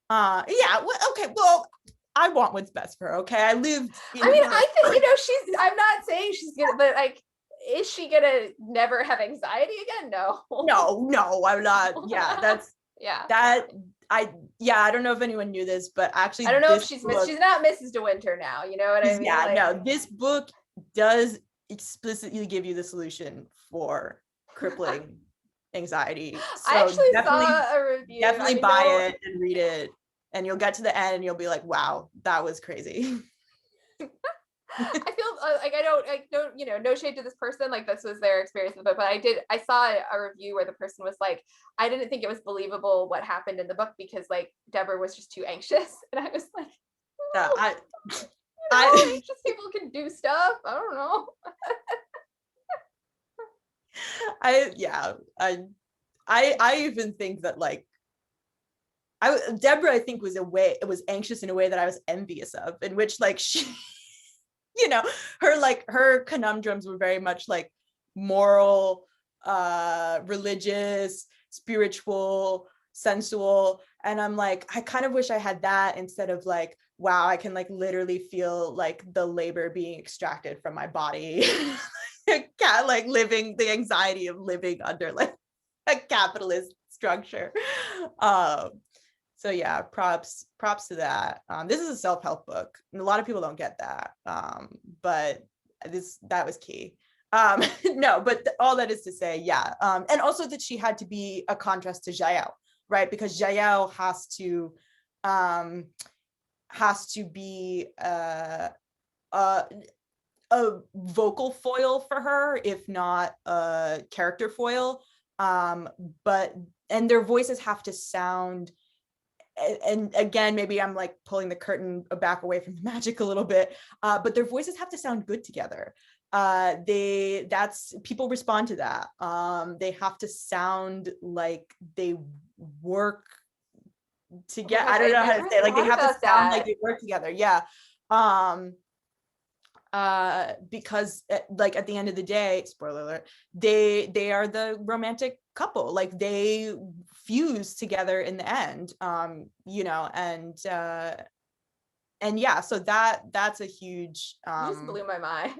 Yeah, well, okay, well, I want what's best for her. Okay, I lived. I mean, I think, you know, I'm not saying she's gonna, but like, is she gonna never have anxiety again? No. No, I'm not. Yeah, that's yeah. I don't know if anyone knew this, but actually, I don't know if she's not Mrs. De Winter now. You know what I mean? Yeah, like, no, this book does explicitly give you the solution for crippling anxiety. So I actually saw a review. Definitely buy it and read it, and you'll get to the end and you'll be like, wow, that was crazy. I feel like I don't, you know, no shade to this person, like this was their experience with the book, but I saw a review where the person was like, I didn't think it was believable what happened in the book because like Deborah was just too anxious, and I was like, anxious people can do stuff. I don't know. I even think that like Deborah, I think was anxious in a way that I was envious of, in which like she, you know, her conundrums were very much like moral, religious, spiritual, sensual. And I'm like, I kind of wish I had that, instead of like, wow, I can like literally feel like the labor being extracted from my body. Like living the anxiety of living under like a capitalist structure. So yeah, props to that. This is a self-help book, and a lot of people don't get that, but that was key. No, but all that is to say, yeah, and also that she had to be a contrast to Jael, right? Because Jael has to be a vocal foil for her, if not a character foil. And their voices have to sound, and again, maybe I'm like pulling the curtain back away from the magic a little bit, but their voices have to sound good together. People respond to that. They have to sound like they work together. I don't know how to say it. Like they have to sound like they work together. Yeah. Because like at the end of the day, spoiler alert, they are the romantic couple. Like they fuse together in the end, you know, and yeah, so that's a huge you just blew my mind.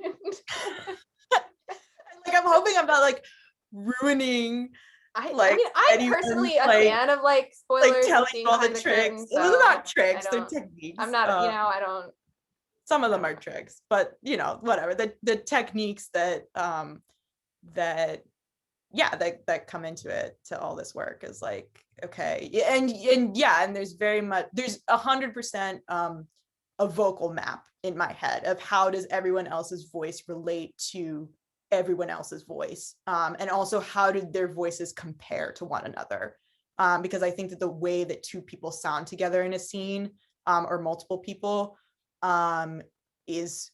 Like I'm hoping I'm not like ruining. I mean, I'm personally a fan of like spoilers, like telling all the tricks. So they're not tricks, they're techniques. I'm not, you know, I don't. Some of them are tricks, but you know, whatever. The techniques that that come into it, to all this work, is like, okay, and yeah, and there's 100% a vocal map in my head of how does everyone else's voice relate to everyone else's voice, and also how did their voices compare to one another, because I think that the way that two people sound together in a scene, or multiple people, is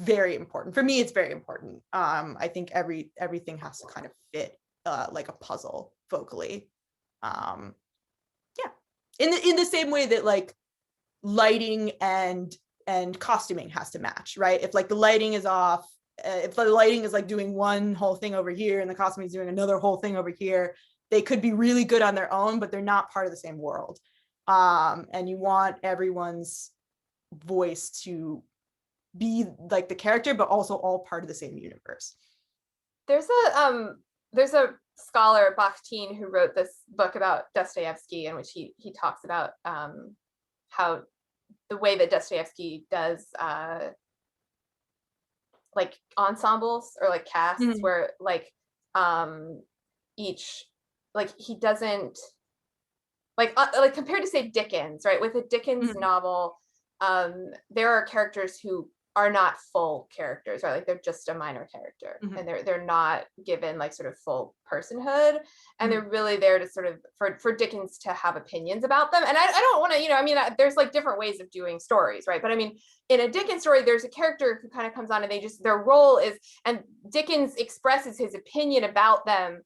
very important. For me, it's very important. I think everything has to kind of fit like a puzzle vocally. in the same way that like lighting and costuming has to match, right? If like the lighting is off, if the lighting is like doing one whole thing over here and the costuming is doing another whole thing over here, they could be really good on their own, but they're not part of the same world. And you want everyone's voice to be like the character, but also all part of the same universe. There's a scholar, Bakhtin, who wrote this book about Dostoevsky, in which he talks about how the way that Dostoevsky does like ensembles or like casts, where like each, like he doesn't like compared to say Dickens, right? With a Dickens novel, there are characters who are not full characters, right? Like they're just a minor character, and they're not given like sort of full personhood, and they're really there to sort of for Dickens to have opinions about them. And I don't want to, I mean, there's like different ways of doing stories, right? But I mean, in a Dickens story, there's a character who kind of comes on and their role is, and Dickens expresses his opinion about them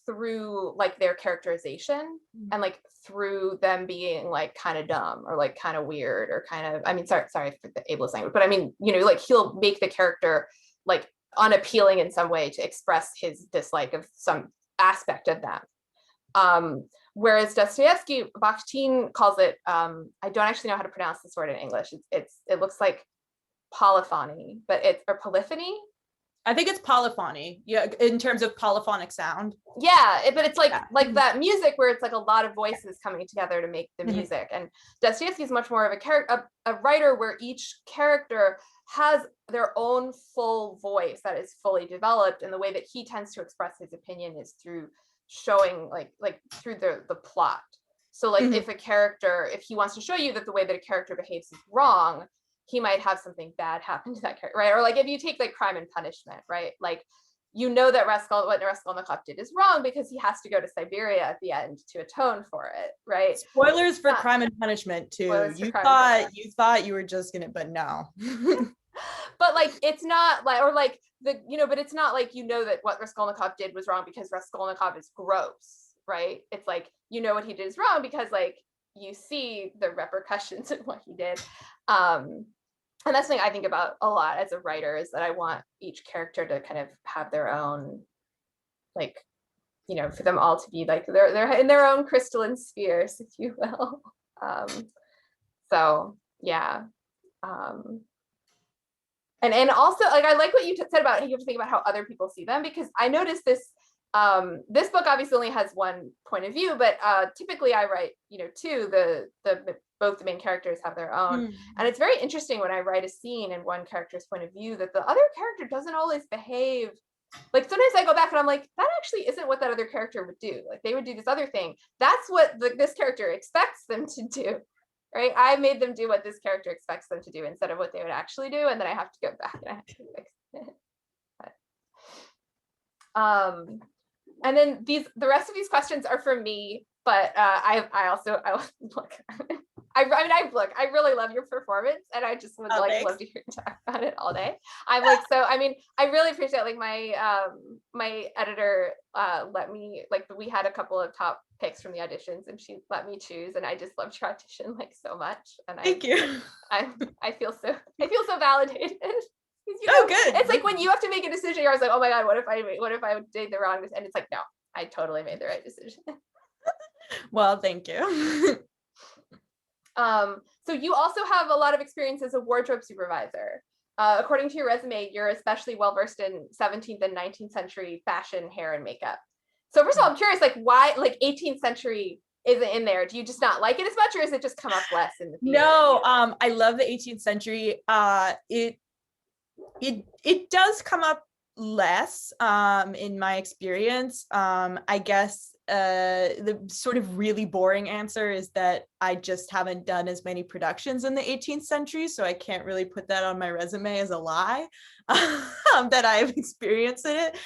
through like their characterization and like through them being like kind of dumb or like kind of weird or kind of, I mean, sorry for the ableist language, but I mean, like he'll make the character like unappealing in some way to express his dislike of some aspect of them. Whereas Dostoevsky, Bakhtin calls it, I don't actually know how to pronounce this word in English. It looks like polyphony, but it's, or polyphony. I think it's polyphony, yeah, in terms of polyphonic sound. Yeah, but it's like that music where it's like a lot of voices coming together to make the music. And Dostoevsky is much more of a writer where each character has their own full voice that is fully developed, and the way that he tends to express his opinion is through showing like through the plot. So like if he wants to show you that the way that a character behaves is wrong, he might have something bad happen to that character, right? Or like if you take like Crime and Punishment, right? Like, that what Raskolnikov did is wrong because he has to go to Siberia at the end to atone for it, right? Spoilers for Crime and Punishment too. You thought you were just gonna, but no. But like it's not like, or like the, but it's not like that what Raskolnikov did was wrong because Raskolnikov is gross, right? It's like what he did is wrong because like you see the repercussions of what he did. And that's something I think about a lot as a writer, is that I want each character to kind of have their own, like, for them all to be like they're in their own crystalline spheres, if you will. So yeah. And also, like, I like what you said about you have to think about how other people see them, because I noticed this. This book obviously only has one point of view, but typically I write, two. Both the main characters have their own, and it's very interesting when I write a scene in one character's point of view that the other character doesn't always behave. Like sometimes I go back and I'm like, that actually isn't what that other character would do. Like they would do this other thing. That's what this character expects them to do, right? I made them do what this character expects them to do instead of what they would actually do, and then I have to go back and I have to fix it. And then the rest of these questions are for me, but I look. I really love your performance, and I just would love to hear you talk about it all day. I'm like, so I mean, I really appreciate like my editor let me, like, we had a couple of top picks from the auditions, and she let me choose, and I just loved your audition like so much. And Thank you. I feel so validated. Good. It's like when you have to make a decision, you're always like, oh my god, what if I did the wrong, and it's like, no, I totally made the right decision. Well, thank you. So you also have a lot of experience as a wardrobe supervisor. According to your resume, you're especially well versed in 17th and 19th century fashion, hair, and makeup. So first of all, I'm curious, like, why like 18th century isn't in there? Do you just not like it as much, or is it just come up less in the theater? No, I love the 18th century. It does come up less in my experience. I guess the sort of really boring answer is that I just haven't done as many productions in the 18th century, so I can't really put that on my resume as a lie that I've experienced in it.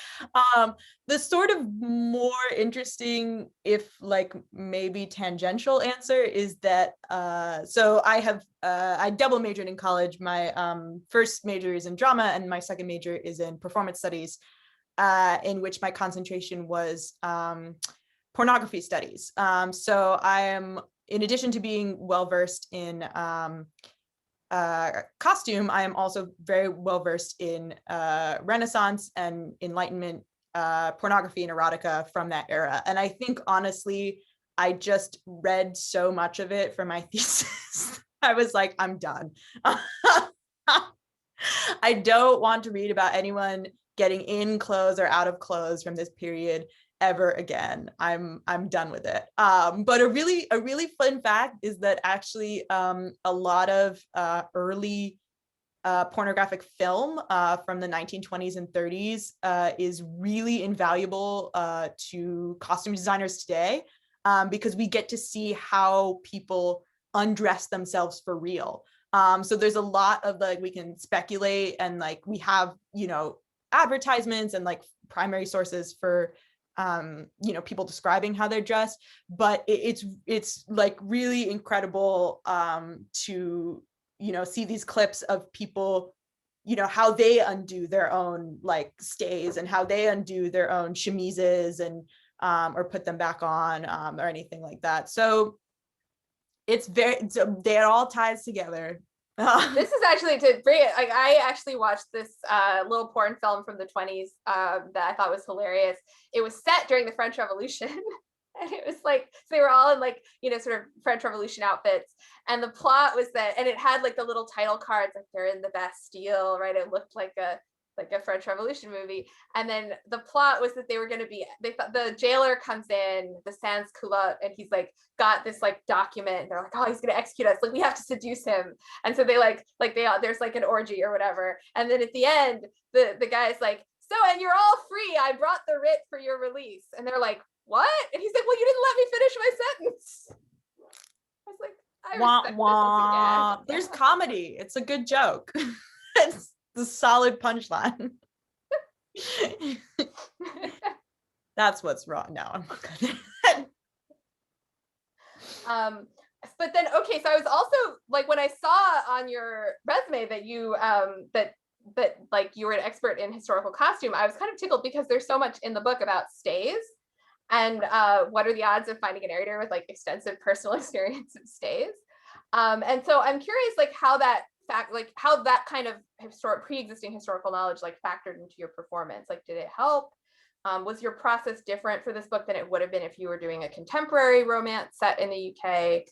The sort of more interesting, if like maybe tangential answer is that so I double majored in college. My first major is in drama and my second major is in performance studies, in which my concentration was pornography studies. So I am in addition to being well-versed in costume, I am also very well-versed in Renaissance and Enlightenment pornography and erotica from that era. And I think, honestly, I just read so much of it for my thesis. I was like, I'm done. I don't want to read about anyone getting in clothes or out of clothes from this period ever again. I'm done with it. But a really fun fact is that actually a lot of early pornographic film from the 1920s and 30s is really invaluable to costume designers today, because we get to see how people undress themselves for real. So there's a lot of like, we can speculate, and like we have, you know, advertisements and like primary sources for you know, people describing how they're dressed, but it's like really incredible to, you know, see these clips of people, you know, how they undo their own like stays and how they undo their own chemises and or put them back on or anything like that. So it all ties together. This is actually, to bring it, like, I actually watched this little porn film from the 20s that I thought was hilarious. It was set during the French Revolution. And it was like, so they were all in like, you know, sort of French Revolution outfits. And the plot was that, and it had like the little title cards, like they're in the Bastille, right? It looked like a French Revolution movie. And then the plot was that they were going to be, they thought the jailer comes in, the sans culotte, and he's like got this like document. They're like, oh, he's going to execute us. Like, we have to seduce him. And so they there's like an orgy or whatever. And then at the end, the guy's like, so, and you're all free. I brought the writ for your release. And they're like, what? And he's like, well, you didn't let me finish my sentence. I was like, I respect wah. this again. There's comedy. It's a good joke. It's the solid punchline. That's what's wrong. No, I'm not gonna. But then, okay, so I was also like, when I saw on your resume that you that like you were an expert in historical costume, I was kind of tickled because there's so much in the book about stays. And what are the odds of finding a narrator with like extensive personal experience of stays? And so I'm curious, like how that kind of pre-existing historical knowledge like factored into your performance. Like, did it help? Was your process different for this book than it would have been if you were doing a contemporary romance set in the UK?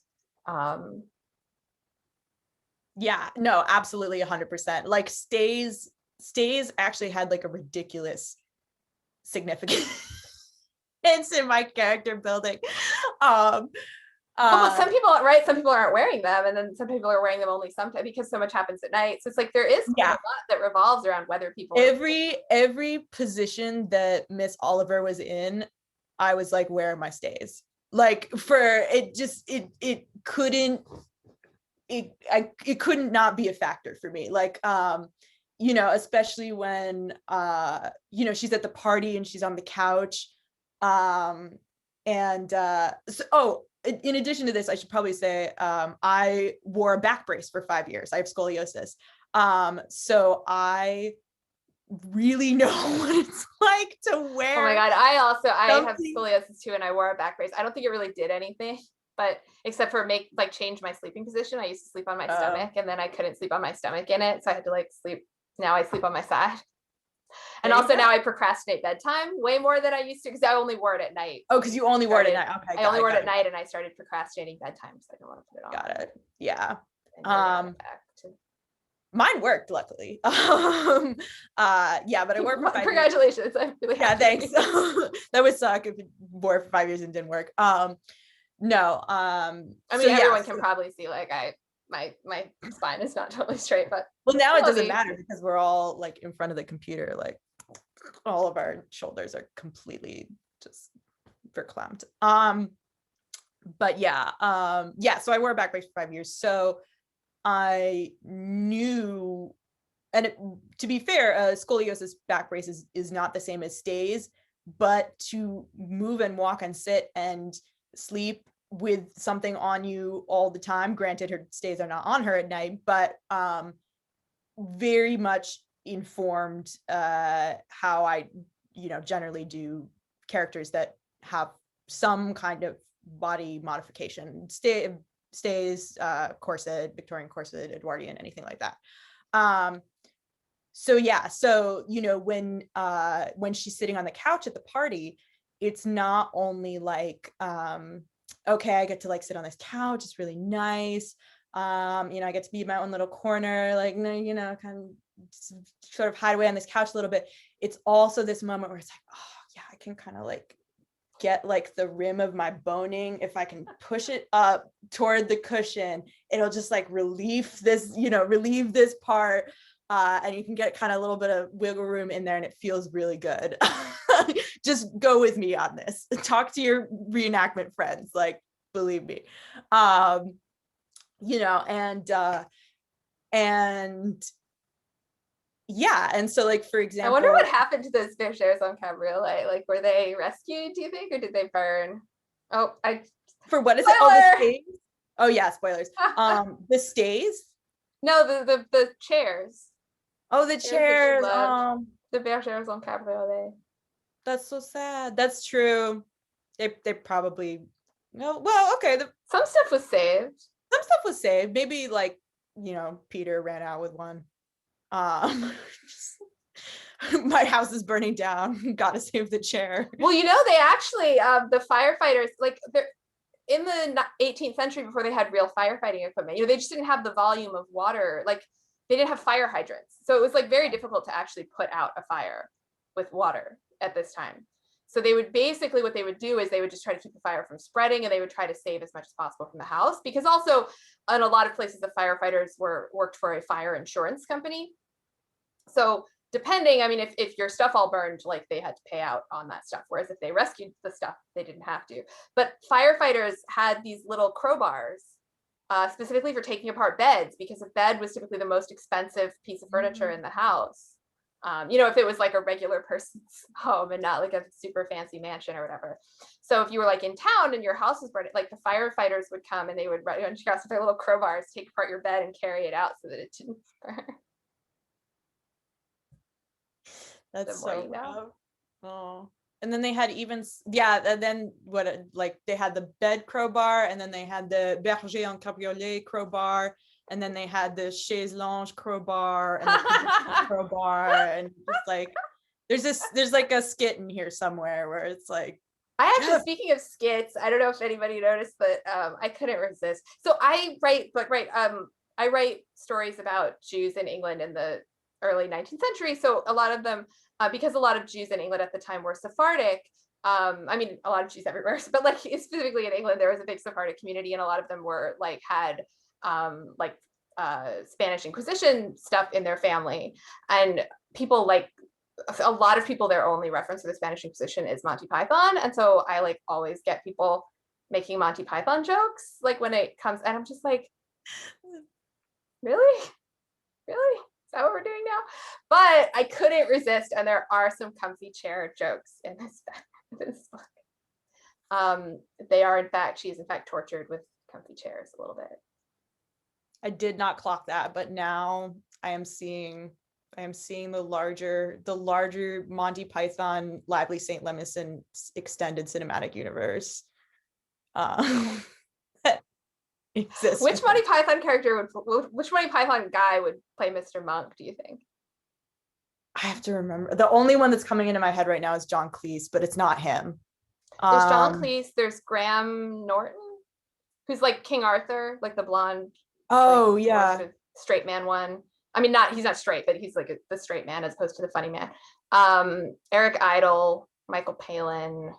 Yeah, no, absolutely 100%. Like stays actually had like a ridiculous significance in my character building. Well, some people, right? Some people aren't wearing them, and then some people are wearing them only sometimes because so much happens at night. So it's like there is a lot that revolves around whether people. Every position that Miss Oliver was in, I was like, where are my stays? Like for it, just it couldn't not be a factor for me. Like you know, especially when you know, she's at the party and she's on the couch. In addition to this, I should probably say I wore a back brace for 5 years. I have scoliosis. So I really know what it's like to wear. Oh my God. I have scoliosis too, and I wore a back brace. I don't think it really did anything, but except for change my sleeping position. I used to sleep on my stomach, and then I couldn't sleep on my stomach in it. So I had to like sleep. Now I sleep on my side. And also now I procrastinate bedtime way more than I used to, because I only wore it at night. Oh, because you only wore it at night. Okay. I only wore it at night, and I started procrastinating bedtime because I didn't want to put it on. Got it. Yeah. Mine worked, luckily. Yeah, but I wore it for 5 years. Congratulations. I'm really happy. Thanks. That would suck if it wore it for 5 years and didn't work. No. I mean, everyone can probably see like my spine is not totally straight, but well, now it doesn't matter because we're all like in front of the computer, like all of our shoulders are completely just verklempt. But yeah, so I wore a back brace for 5 years. So I knew, and to be fair, scoliosis back brace is not the same as stays, but to move and walk and sit and sleep with something on you all the time, granted her stays are not on her at night, but very much informed how I, you know, generally do characters that have some kind of body modification, stays, corset, Victorian corset, Edwardian, anything like that. So yeah, so when she's sitting on the couch at the party, it's not only like, okay, I get to like sit on this couch, it's really nice, I get to be in my own little corner, like, kind of sort of hide away on this couch a little bit. It's also this moment where it's like, oh yeah, I can kind of like get like the rim of my boning, if I can push it up toward the cushion, it'll just like relieve this part, and you can get kind of a little bit of wiggle room in there, and it feels really good. Just go with me on this. Talk to your reenactment friends, like, believe me. And yeah, and so like, for example, I wonder what happened to those bergères en cabriolet. Like, were they rescued, do you think, or did they burn? Oh, for what is Spoiler! it? Oh, the stays? Oh yeah, spoilers. The stays? No, the chairs. Oh, the chairs. The bergères en cabriolet. That's so sad. That's true. They probably, no. Well, okay. Some stuff was saved. Some stuff was saved. Maybe like, Peter ran out with one. My house is burning down. Gotta save the chair. Well, they actually, the firefighters, like, they're in the 18th century, before they had real firefighting equipment, they just didn't have the volume of water. Like, they didn't have fire hydrants, so it was like very difficult to actually put out a fire with water at this time. So they would basically, what they would do is they would just try to keep the fire from spreading, and they would try to save as much as possible from the house, because also in a lot of places the firefighters worked for a fire insurance company. So depending, I mean, if your stuff all burned, like, they had to pay out on that stuff, whereas if they rescued the stuff, they didn't have to. But firefighters had these little crowbars, specifically for taking apart beds, because a bed was typically the most expensive piece of furniture in the house. If it was like a regular person's home and not like a super fancy mansion or whatever. So if you were like in town and your house was burning, like, the firefighters would come and they would run across with their little crowbars, take apart your bed and carry it out so that it didn't burn. That's so rough. Oh, and then they had and then they had the bed crowbar, and then they had the berger en cabriolet crowbar, and then they had the chaise longue crowbar and the crowbar, and just like there's like a skit in here somewhere where it's like, speaking of skits, I don't know if anybody noticed, but I couldn't resist. So I write stories about Jews in England in the early 19th century. So a lot of them, because a lot of Jews in England at the time were Sephardic, I mean, a lot of Jews everywhere, but like specifically in England, there was a big Sephardic community, and a lot of them were like, had Spanish Inquisition stuff in their family. And people, like, a lot of people, their only reference to the Spanish Inquisition is Monty Python. And so I like always get people making Monty Python jokes, like, when it comes, and I'm just like, really? Is that what we're doing now? But I couldn't resist, and there are some comfy chair jokes in this book. They are, in fact, she is in fact tortured with comfy chairs a little bit. I did not clock that, but now I am seeing the larger Monty Python Lively St. Lemison extended cinematic universe. Which Monty Python character which Monty Python guy would play Mr. Monk, do you think? I have to remember. The only one that's coming into my head right now is John Cleese, but it's not him. There's John Cleese, there's Graham Norton, who's like King Arthur, like the blonde. Oh, like, yeah. Sort of straight man one. I mean, he's not straight, but he's like the straight man as opposed to the funny man. Eric Idle, Michael Palin,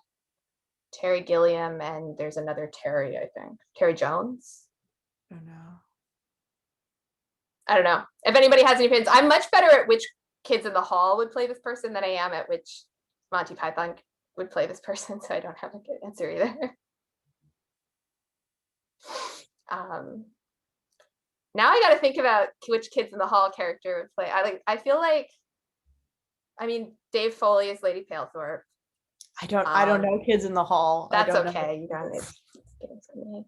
Terry Gilliam, and there's another Terry, I think. Terry Jones? I don't know. If anybody has any opinions, I'm much better at which kids in the hall would play this person than I am at which Monty Python would play this person, so I don't have a good answer either. Now I got to think about which kids in the hall character would play. I feel like, I mean, Dave Foley is Lady Palethorpe. I don't know kids in the hall. That's okay. You don't need to get into me.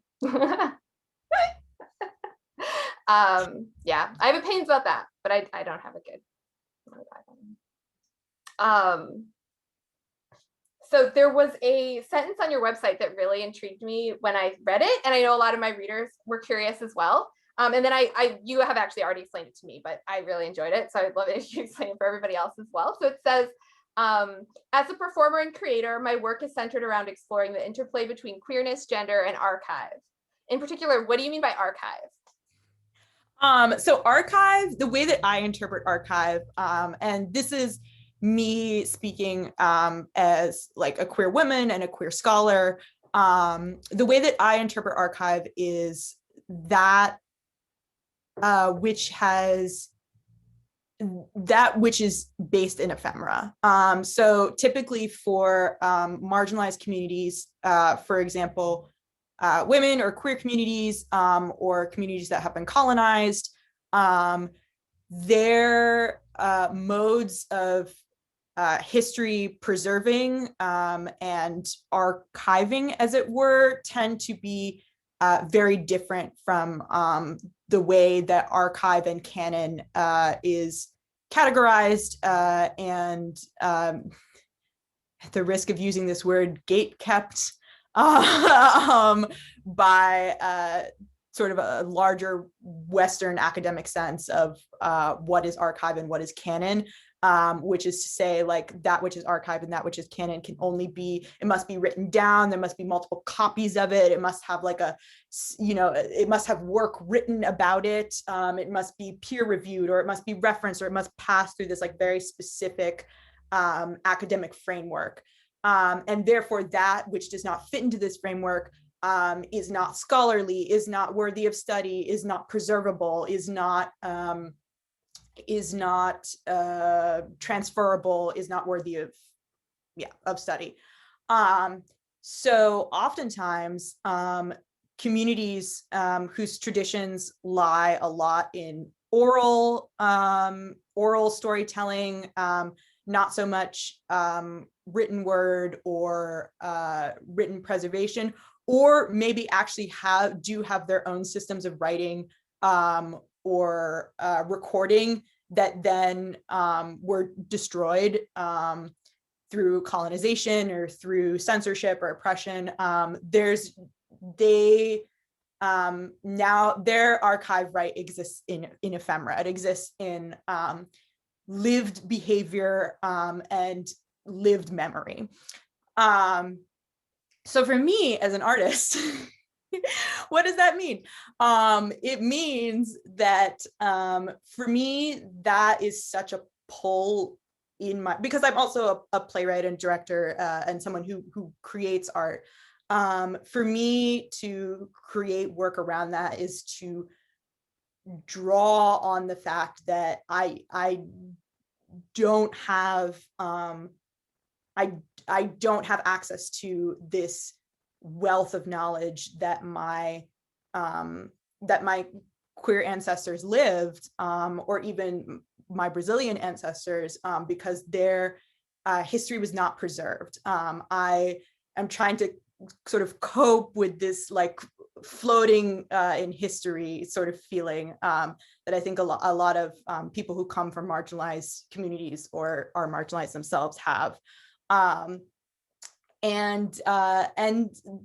Yeah, I have opinions about that, but I don't have a good. So there was a sentence on your website that really intrigued me when I read it, and I know a lot of my readers were curious as well. And then you have actually already explained it to me, but I really enjoyed it, so I'd love it if you explain it for everybody else as well. So it says, as a performer and creator, my work is centered around exploring the interplay between queerness, gender, and archive. In particular, what do you mean by archive? So archive, the way that I interpret archive, and this is me speaking as like a queer woman and a queer scholar, the way that I interpret archive is that which is based in ephemera. So typically for marginalized communities, for example, women or queer communities or communities that have been colonized, their modes of history preserving and archiving, as it were, tend to be very different from the way that archive and canon is categorized and at the risk of using this word, gate kept by sort of a larger Western academic sense of what is archive and what is canon, which is to say, like, that which is archive and that which is canon can only be, it must be written down, there must be multiple copies of it, it must have like a, you know, it must have work written about it, it must be peer reviewed, or it must be referenced, or it must pass through this like very specific academic framework. And therefore that which does not fit into this framework is not scholarly, is not worthy of study, is not preservable, is not transferable, is not worthy of study. So oftentimes communities whose traditions lie a lot in oral storytelling, not so much written word or written preservation, or maybe actually do have their own systems of writing or recording that then were destroyed through colonization or through censorship or oppression. Now their archive right exists in ephemera. It exists in lived behavior and lived memory. So for me as an artist, what does that mean? It means that for me, that is such a pull in my, because I'm also a playwright and director and someone who creates art. For me to create work around that is to draw on the fact that I don't have I don't have access to this wealth of knowledge that my queer ancestors lived, or even my Brazilian ancestors, because their history was not preserved. I am trying to sort of cope with this like floating in history sort of feeling that I think a lot of people who come from marginalized communities or are marginalized themselves have. And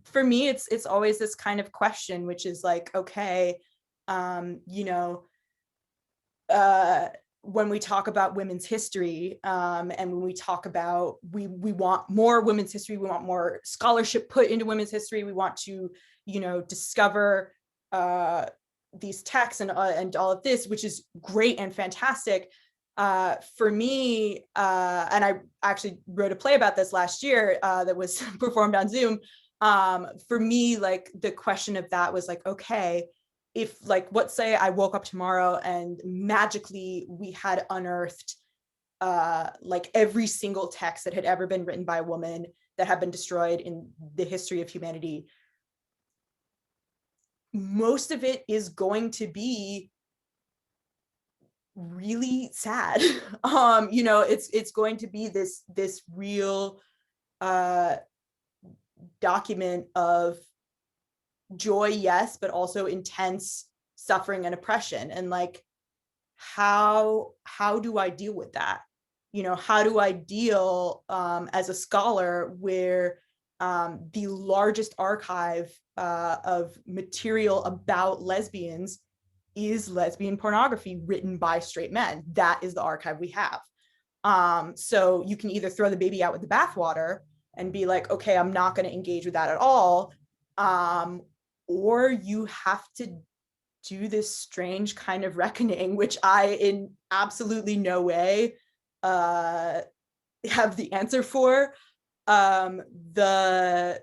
for me, it's always this kind of question, which is like, okay, you know, when we talk about women's history, and when we talk about we want more women's history, we want more scholarship put into women's history, we want to, you know, discover these texts and all of this, which is great and fantastic. For me, and I actually wrote a play about this last year that was performed on Zoom. For me, like the question of that was like, okay, if like, let's say I woke up tomorrow and magically we had unearthed like every single text that had ever been written by a woman that had been destroyed in the history of humanity, most of it is going to be really sad. You know, it's going to be this real document of joy, yes, but also intense suffering and oppression. And like, how do I deal with that? how do I deal as a scholar where the largest archive of material about lesbians is lesbian pornography written by straight men. That is the archive we have. So you can either throw the baby out with the bathwater and be like, okay, I'm not going to engage with that at all. Or you have to do this strange kind of reckoning, which I in absolutely no way have the answer for. The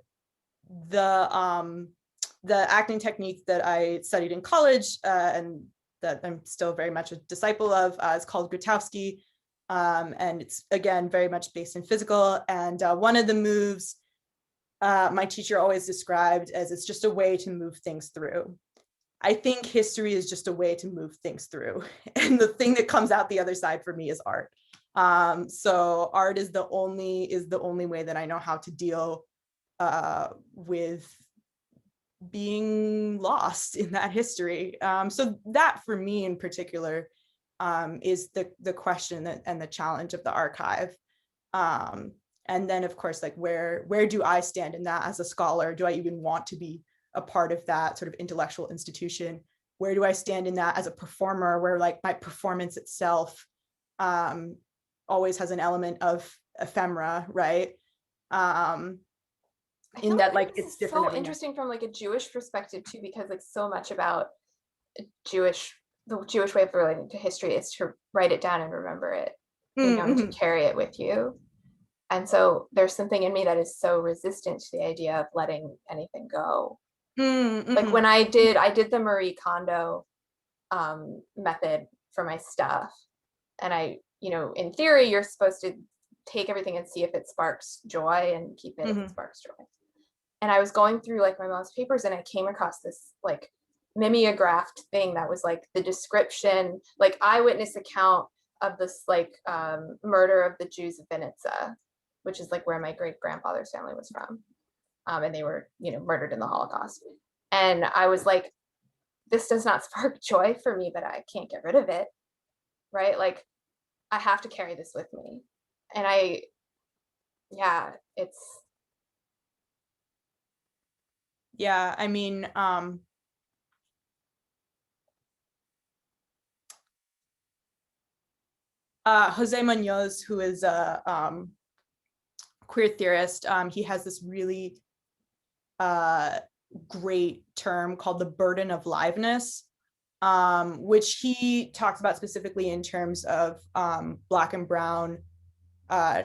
acting technique that I studied in college and that I'm still very much a disciple of is called Grotowski. And it's, again, very much based in physical. And one of the moves my teacher always described as it's just a way to move things through. I think history is just a way to move things through. And the thing that comes out the other side for me is art. So art is the only way that I know how to deal with being lost in that history. So that for me in particular is the question and the challenge of the archive. And then of course, like where do I stand in that as a scholar? Do I even want to be a part of that sort of intellectual institution? Where do I stand in that as a performer, where like my performance itself always has an element of ephemera, right? In that like it's different. So interesting from like a Jewish perspective too, because like so much about the Jewish way of relating to history is to write it down and remember it, to carry it with you. And so there's something in me that is so resistant to the idea of letting anything go. Like when I did the Marie Kondo method for my stuff, and I, in theory, you're supposed to take everything and see if it sparks joy and keep it if it sparks joy. And I was going through like my mom's papers and I came across this like mimeographed thing that was like the description, like eyewitness account of this like murder of the Jews of Vinnitsa, which is like where my great grandfather's family was from. And they were, murdered in the Holocaust. And I was like, this does not spark joy for me, but I can't get rid of it, right? Like, I have to carry this with me. And it's. Yeah, I mean, Jose Munoz, who is a queer theorist, he has this really great term called the burden of liveness, which he talks about specifically in terms of Black and brown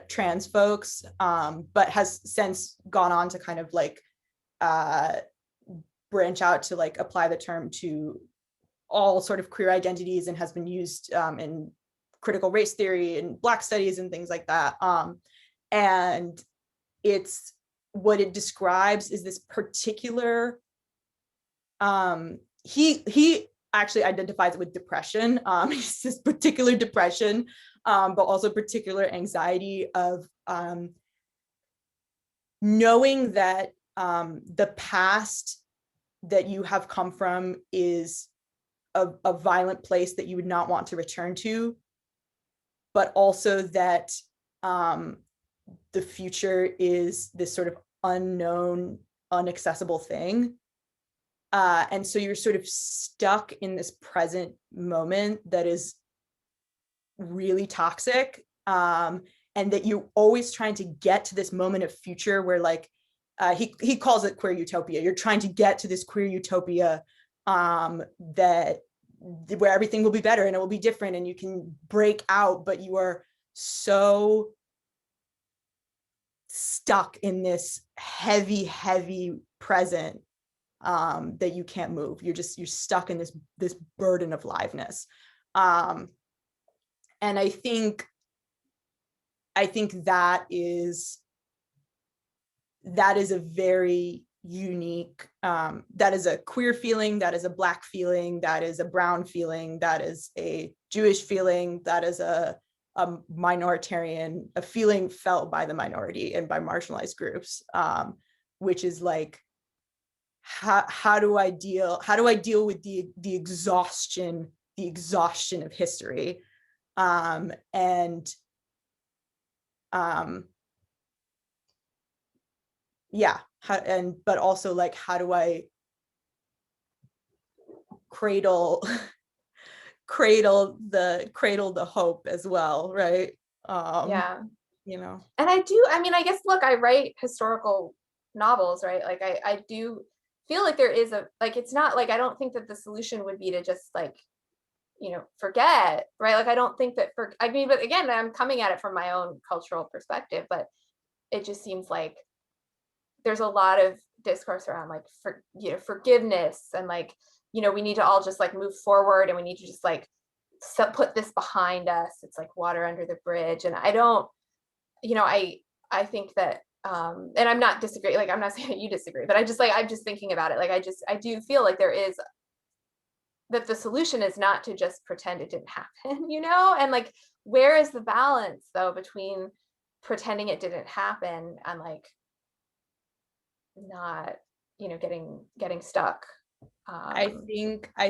trans folks, but has since gone on to kind of like branch out to like apply the term to all sort of queer identities, and has been used in critical race theory and Black studies and things like that. And it's what it describes is this particular, he actually identifies it with depression. It's this particular depression, but also particular anxiety of knowing that the past that you have come from is a violent place that you would not want to return to, but also that the future is this sort of unknown, inaccessible thing. And so you're sort of stuck in this present moment that is really toxic, and that you're always trying to get to this moment of future where like, he calls it queer utopia. You're trying to get to this queer utopia that where everything will be better and it will be different and you can break out, but you are so stuck in this heavy present that you can't move. You're stuck in this burden of liveness. And I think that is a very unique, that is a queer feeling, that is a Black feeling, that is a brown feeling, that is a Jewish feeling, that is a minoritarian, a feeling felt by the minority and by marginalized groups, which is like, how do I deal with the exhaustion of history, and yeah, but also like, how do I cradle the hope as well, right? Yeah. You know. And I guess, look, I write historical novels, right? Like I do feel like there is it's not like, I don't think that the solution would be to just like, forget, right? Like I don't think that but again, I'm coming at it from my own cultural perspective, but it just seems like there's a lot of discourse around like forgiveness, and like, we need to all just like move forward, and we need to just like put this behind us. It's like water under the bridge. And I don't, I think that, and I'm not disagreeing, like I'm not saying that you disagree, but I'm just thinking about it. Like I do feel like that the solution is not to just pretend it didn't happen, and like, where is the balance though between pretending it didn't happen and like not, getting stuck. I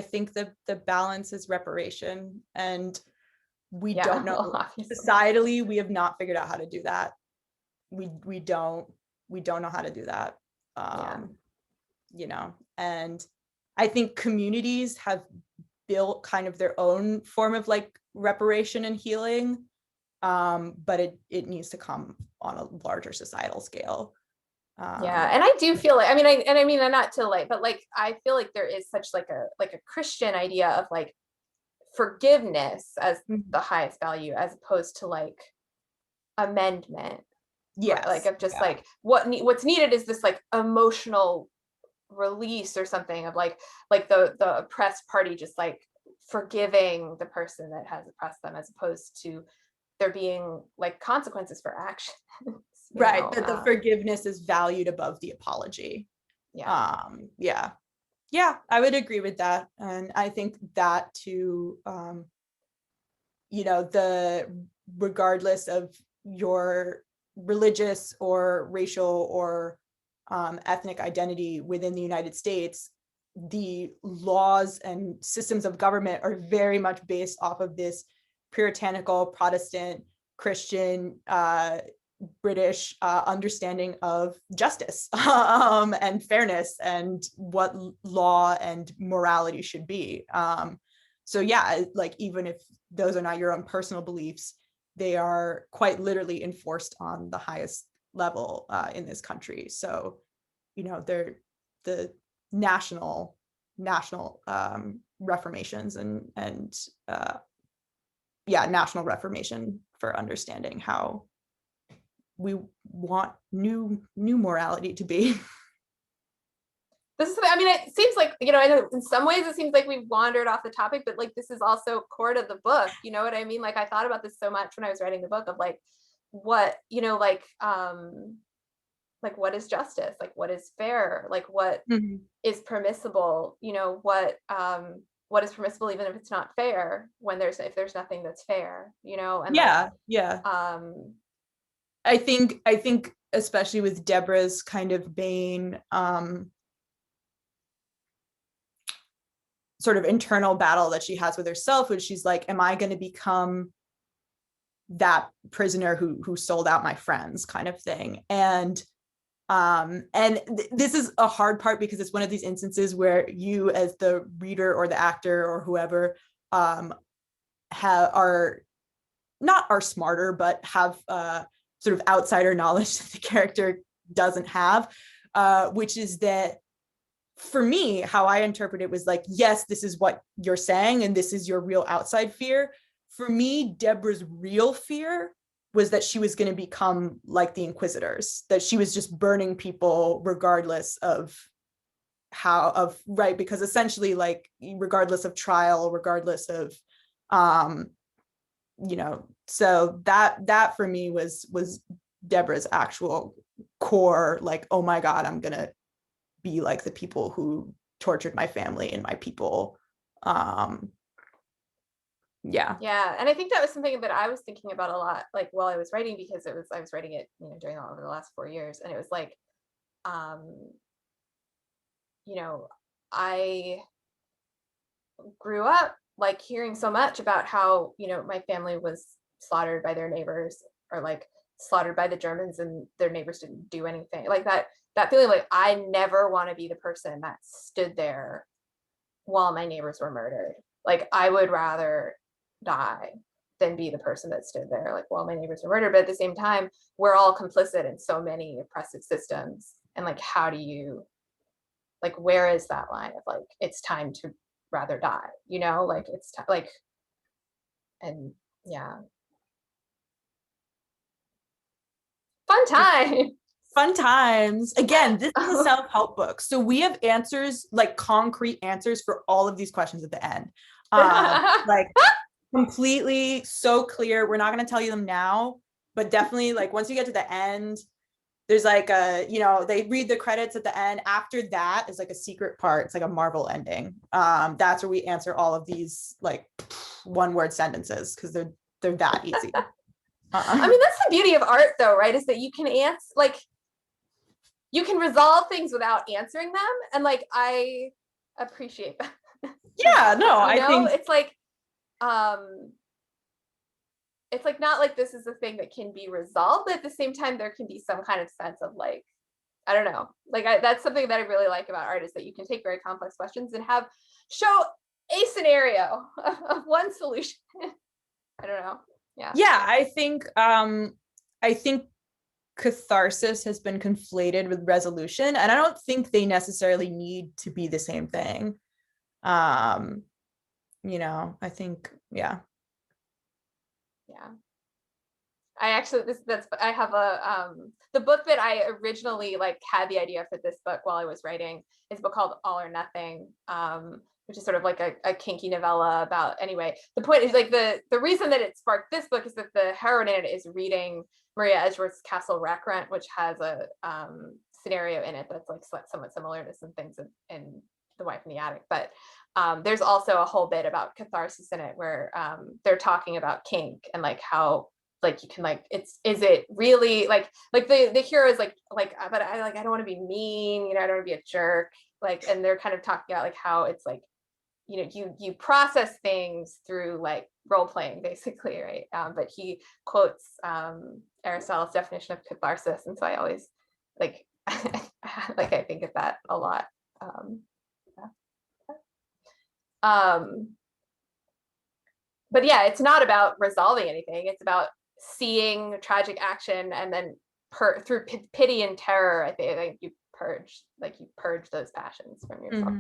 think the balance is reparation, and we Yeah, don't know. well, obviously. Societally, we have not figured out how to do that. We don't know how to do that. And I think communities have built kind of their own form of like reparation and healing, but it needs to come on a larger societal scale. And I do feel like, and not to like, but like I feel like there is such like a Christian idea of like forgiveness as the highest value, as opposed to like amendment. Yes. Like of just like what's needed is this like emotional release or something of like the oppressed party just like forgiving the person that has oppressed them, as opposed to there being like consequences for action. Right, that the forgiveness is valued above the apology. Yeah. Yeah, I would agree with that. And I think that too, the regardless of your religious or racial or ethnic identity within the United States, the laws and systems of government are very much based off of this puritanical, Protestant, Christian, British understanding of justice and fairness and what law and morality should be. So yeah, like even if those are not your own personal beliefs, they are quite literally enforced on the highest level in this country. So, they're the national reformations and national reformation for understanding how we want new morality to be. It seems like, in some ways it seems like we've wandered off the topic, but like this is also core to the book. You know what I mean? Like I thought about this so much when I was writing the book of like what, like what is justice? Like what is fair? Like what is permissible? What is permissible even if it's not fair, if there's nothing that's fair, and I think especially with Deborah's kind of vein, sort of internal battle that she has with herself, which she's like, am I going to become that prisoner who sold out my friends, kind of thing? And this is a hard part because it's one of these instances where you as the reader or the actor or whoever are smarter, but have sort of outsider knowledge that the character doesn't have, which is that for me, how I interpret it was like, yes, this is what you're saying, and this is your real outside fear. For me, Deborah's real fear was that she was going to become like the Inquisitors, that she was just burning people regardless of right, because essentially, like, regardless of trial, regardless of, so that for me was Deborah's actual core, like, oh my God, I'm going to be like the people who tortured my family and my people. And I think that was something that I was thinking about a lot, like while I was writing, because I was writing it during over the last 4 years, and it was like I grew up like hearing so much about how my family was slaughtered by their neighbors, or like slaughtered by the Germans and their neighbors didn't do anything. Like that feeling like I never want to be the person that stood there while my neighbors were murdered. Like I would rather die than be the person that stood there like while my neighbors were murdered. But at the same time, we're all complicit in so many oppressive systems. And like, how do you, like, where is that line of like, it's time to rather die, you know, like it's like, and yeah. Fun time. Fun times. Again, this is a self-help book. So we have answers, like concrete answers for all of these questions at the end. Like completely so clear. We're not going to tell you them now, but definitely like once you get to the end, there's like a, you know, they read the credits at the end. After that is like a secret part. It's like a Marvel ending. That's where we answer all of these like one-word sentences because they're that easy. I mean, that's the beauty of art though, right? Is that you can answer, like, you can resolve things without answering them. And like, I appreciate that. Yeah, no, I think it's like not like this is a thing that can be resolved, but at the same time, there can be some kind of sense of like, I don't know, like that's something that I really like about art is that you can take very complex questions and show a scenario of one solution. I don't know. Yeah, I think catharsis has been conflated with resolution, and I don't think they necessarily need to be the same thing. You know, I think, yeah. I actually I have the book that I originally like had the idea for this book while I was writing is a book called All or Nothing, which is sort of like a kinky novella about, anyway, the point is like the reason that it sparked this book is that the heroine in it is reading Maria Edgeworth's Castle Rackrent, which has a scenario in it that's like somewhat similar to some things in The Wife in the Attic, but there's also a whole bit about catharsis in it where they're talking about kink and like how like you can like is it really like the hero is like but I don't want to be mean, you know, I don't want to be a jerk, like, and they're kind of talking about like how it's like, you know, you process things through like role playing basically, right? But he quotes Aristotle's definition of catharsis, and so I always like like I think of that a lot. But yeah, it's not about resolving anything. It's about seeing tragic action and then through pity and terror, I think you purge those passions from yourself.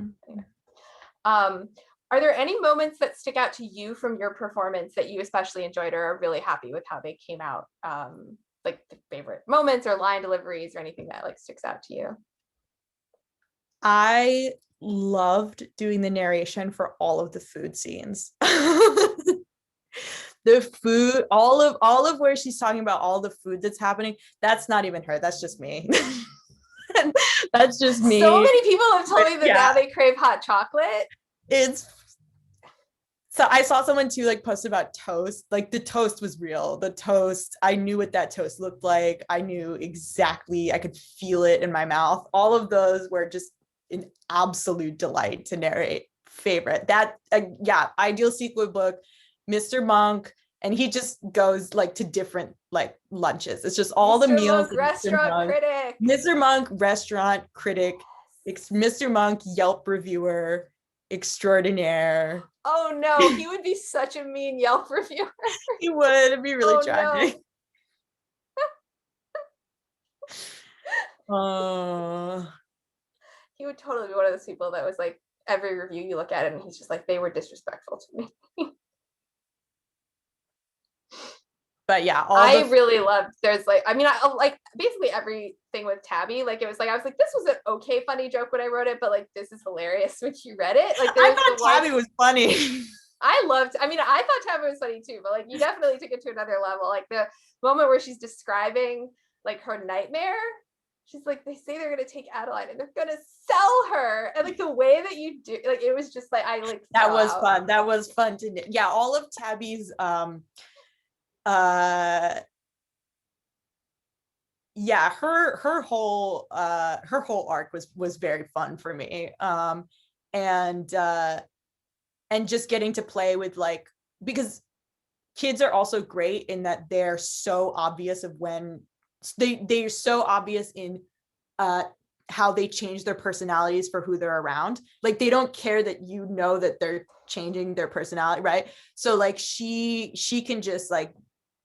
Mm-hmm. Are there any moments that stick out to you from your performance that you especially enjoyed or are really happy with how they came out? Like the favorite moments or line deliveries or anything that like sticks out to you? I loved doing the narration for all of the food scenes. The food, all of where she's talking about all the food that's happening, that's not even her, that's just me. That's just me. So many people have told me that now they crave hot chocolate. So I saw someone too like post about toast. Like the toast was real. The toast, I knew what that toast looked like. I knew exactly, I could feel it in my mouth. All of those were just an absolute delight to narrate. Favorite. That ideal sequel book, Mr. Monk, and he just goes like to different like lunches. It's just all Mr. the meals. Monk, restaurant critic. Mr. Monk, restaurant critic. Mr. Monk, Yelp reviewer extraordinaire. Oh no, he would be such a mean Yelp reviewer. He would. It'd be really tragic. No. He would totally be one of those people that was like, every review you look at it and he's just like, they were disrespectful to me. But yeah, I really loved, there's like, I mean, I like basically everything with Tabby, like it was like, I was like, this was an okay funny joke when I wrote it, but like, this is hilarious when you read it. Like I thought Tabby was funny. I thought Tabby was funny too, but like you definitely took it to another level. Like the moment where she's describing like her nightmare, she's like, they say they're gonna take Adeline and they're gonna sell her, and like the way that you do, like it was just like I like that was fun. That was fun to do. Yeah, all of Tabby's yeah, her whole arc was very fun for me. And just getting to play with like, because kids are also great in that they're so obvious of when they're so obvious in how they change their personalities for who they're around. Like they don't care that you know that they're changing their personality, right? So like she can just like,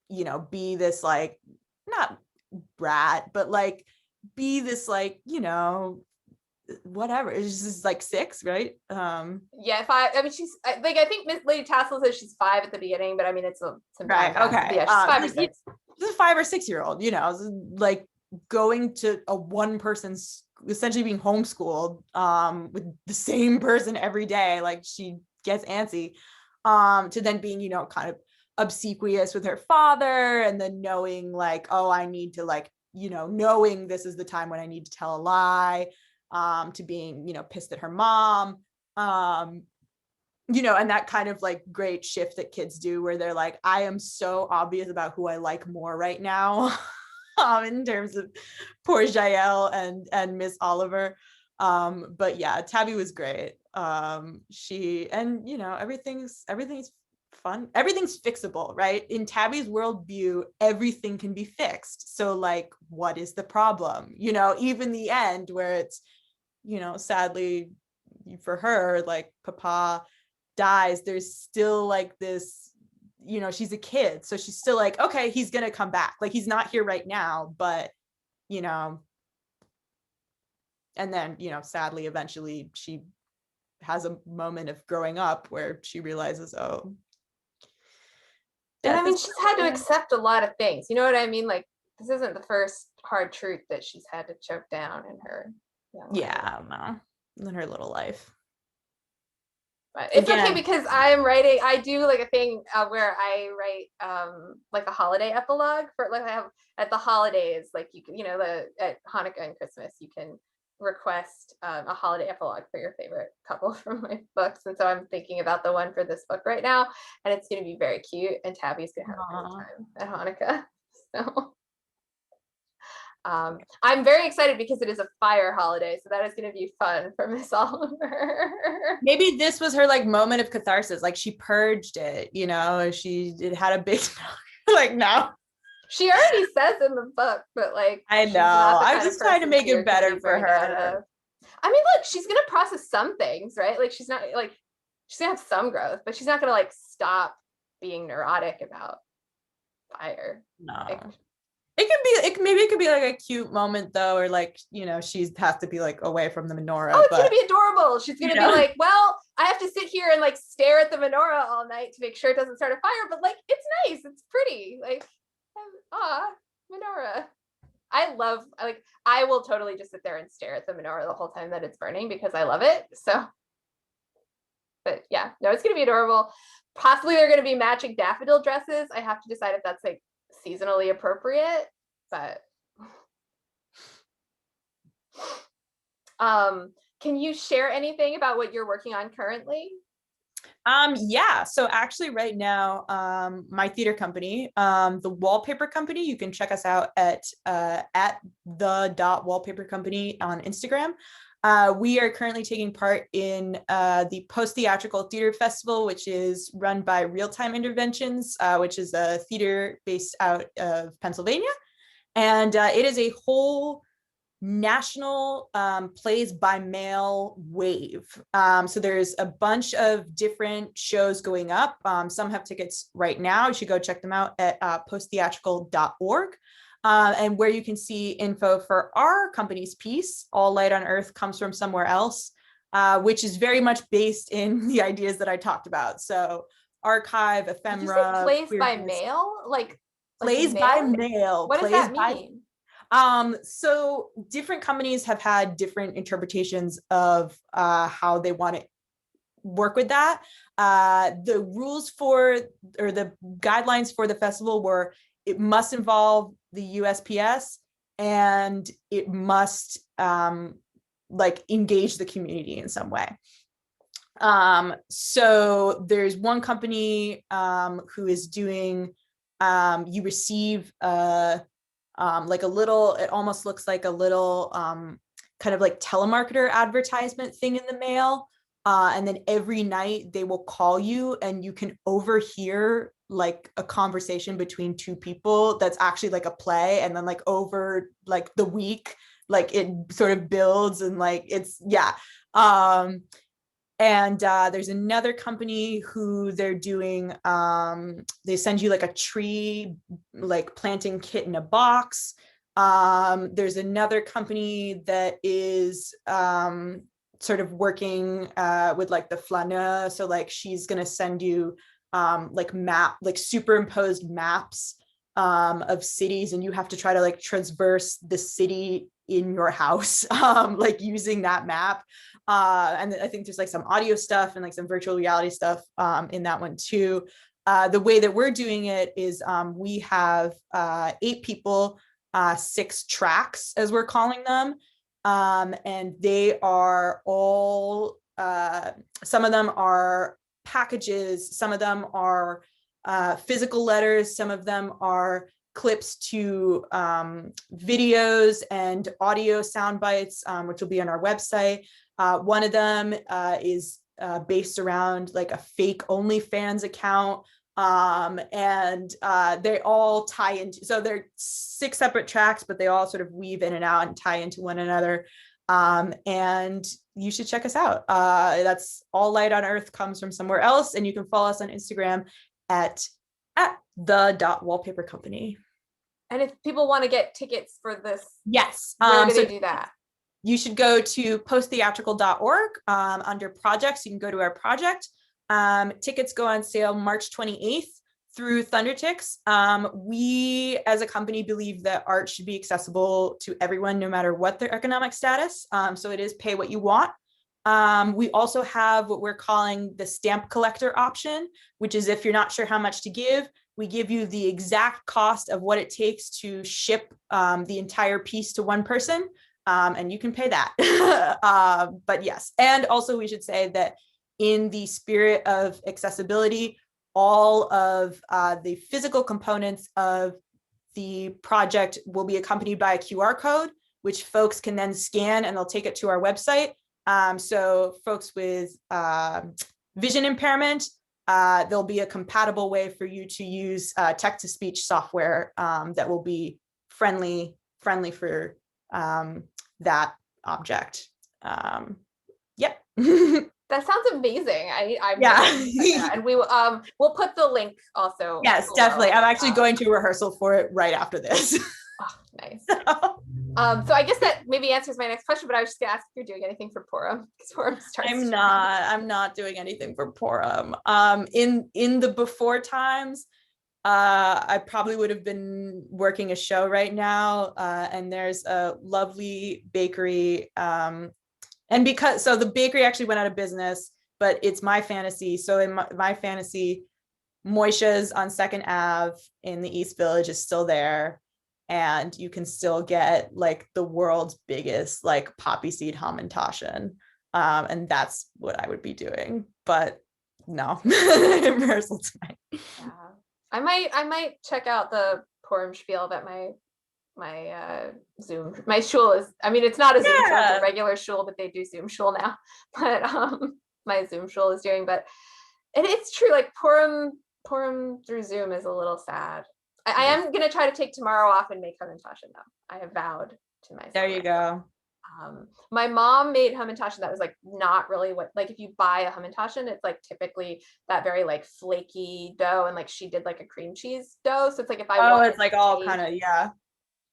you know, be this like, not brat, but like be this like, you know, whatever. It's just like 6, right? Yeah, 5. I mean, she's like, I think Miss Lady Tassel says she's 5 at the beginning, but I mean, it's a right. Okay. yeah, she's 5 or 6. This is a 5 or 6 year old, you know, like going to a one person's, essentially being homeschooled with the same person every day. Like she gets antsy, to then being, you know, kind of obsequious with her father, and then knowing like, oh, I need to like, you know, knowing this is the time when I need to tell a lie, to being, you know, pissed at her mom, you know, and that kind of like great shift that kids do where they're like, I am so obvious about who I like more right now, in terms of poor Jael and Miss Oliver. But yeah, Tabby was great. She, and you know, everything's fun, everything's fixable, right? In Tabby's worldview, everything can be fixed. So like, what is the problem? You know, even the end where it's, you know, sadly for her, like Papa dies, there's still like this, you know, she's a kid, so she's still like, okay, he's gonna come back, like he's not here right now, but you know, and then, you know, sadly eventually she has a moment of growing up where she realizes, oh, and I mean, she's had to accept a lot of things, you know what I mean? Like this isn't the first hard truth that she's had to choke down in her yeah, I don't know, in her little life. But it's okay because I'm writing, I do like a thing where I write like a holiday epilogue for, like I have at the holidays, like you can, you know, at Hanukkah and Christmas, you can request a holiday epilogue for your favorite couple from my books. And so I'm thinking about the one for this book right now, and it's going to be very cute, and Tabby's going to have a great time at Hanukkah. So I'm very excited because it is a fire holiday, so that is going to be fun for Miss Oliver. Maybe this was her like moment of catharsis, like she purged it, you know, it had a big like now. She already says in the book, but like I know, I'm just trying to make it better for her. I mean, look, she's gonna process some things, right? Like she's not like, she's gonna have some growth, but she's not gonna like stop being neurotic about fire. No. Like, it could be like a cute moment though, or like, you know, she has to be like away from the menorah. Oh, it's gonna be adorable. She's gonna be like, well, I have to sit here and like stare at the menorah all night to make sure it doesn't start a fire, but like it's nice, it's pretty, like menorah. I will totally just sit there and stare at the menorah the whole time that it's burning because I love it. So, but yeah, no, it's gonna be adorable. Possibly they're gonna be matching daffodil dresses. I have to decide if that's like seasonally appropriate, but can you share anything about what you're working on currently? Yeah, so actually right now, my theater company, the Wallpaper Company, you can check us out at the.wallpaper company on Instagram. We are currently taking part in the Post-Theatrical Theater Festival, which is run by Real Time Interventions, which is a theater based out of Pennsylvania. And it is a whole national plays by mail wave. So there's a bunch of different shows going up. Some have tickets right now. You should go check them out at posttheatrical.org. And where you can see info for our company's piece, All Light on Earth Comes From Somewhere Else, which is very much based in the ideas that I talked about. So archive, ephemera. Plays by mail? Like plays by mail. What does that mean? So different companies have had different interpretations of how they want to work with that. The rules for, or the guidelines for the festival were, it must involve the USPS and it must like engage the community in some way. So there's one company who is doing, you receive like a little, it almost looks like a little kind of like telemarketer advertisement thing in the mail. And then every night they will call you and you can overhear like a conversation between two people that's actually like a play. And then like over like the week, like it sort of builds and like it's, yeah. And there's another company who they're doing, they send you like a tree, like planting kit in a box. There's another company that is sort of working with like the flaneur. So like she's going to send you like superimposed maps of cities, and you have to try to like traverse the city in your house, like using that map. And I think there's like some audio stuff and like some virtual reality stuff in that one too. The way that we're doing it is we have 8 people, 6 tracks as we're calling them. And they are all, some of them are packages, some of them are physical letters, some of them are clips to videos and audio sound bites, which will be on our website. One of them is based around like a fake OnlyFans account. And they all tie into, so they're 6 separate tracks, but they all sort of weave in and out and tie into one another. And you should check us out. That's All Light on Earth Comes From Somewhere Else. And you can follow us on Instagram at the.wallpapercompany. And if people want to get tickets for this, yes, where do they do that? You should go to posttheatrical.org under projects. You can go to our project. Tickets go on sale March 28th through Thunderticks. We as a company believe that art should be accessible to everyone, no matter what their economic status. So it is pay what you want. We also have what we're calling the stamp collector option, which is if you're not sure how much to give, we give you the exact cost of what it takes to ship the entire piece to one person, and you can pay that. But yes, and also we should say that in the spirit of accessibility, all of the physical components of the project will be accompanied by a QR code, which folks can then scan and they'll take it to our website. So folks with vision impairment, there'll be a compatible way for you to use text-to-speech software that will be friendly for that object. Yep. That sounds amazing. I'm yeah. and we'll put the link also. Yes, below. definitely. I'm actually going to rehearsal for it right after this. Oh, nice. So I guess that maybe answers my next question, but I was just gonna ask if you're doing anything for Purim, because Purim starts. I'm not doing anything for Purim. In the before times, I probably would have been working a show right now. And there's a lovely bakery. And because, so the bakery actually went out of business, but it's my fantasy. So in my fantasy, Moisha's on 2nd Ave in the East Village is still there. And you can still get like the world's biggest like poppy seed hamantaschen. And that's what I would be doing. But no, rehearsal tonight. Yeah. I might check out the Purim spiel that my Zoom, my shul is, I mean, it's not a Zoom shul, it's a regular shul, but they do Zoom shul now. But my Zoom shul is doing, but it's true, like Purim through Zoom is a little sad. I am gonna try to take tomorrow off and make hamantaschen though. I have vowed to myself. There you go. My mom made hamantaschen that was like not really what, like if you buy a hamantaschen, it's like typically that very like flaky dough, and like she did like a cream cheese dough, so it's like if I it's like all kind of, yeah.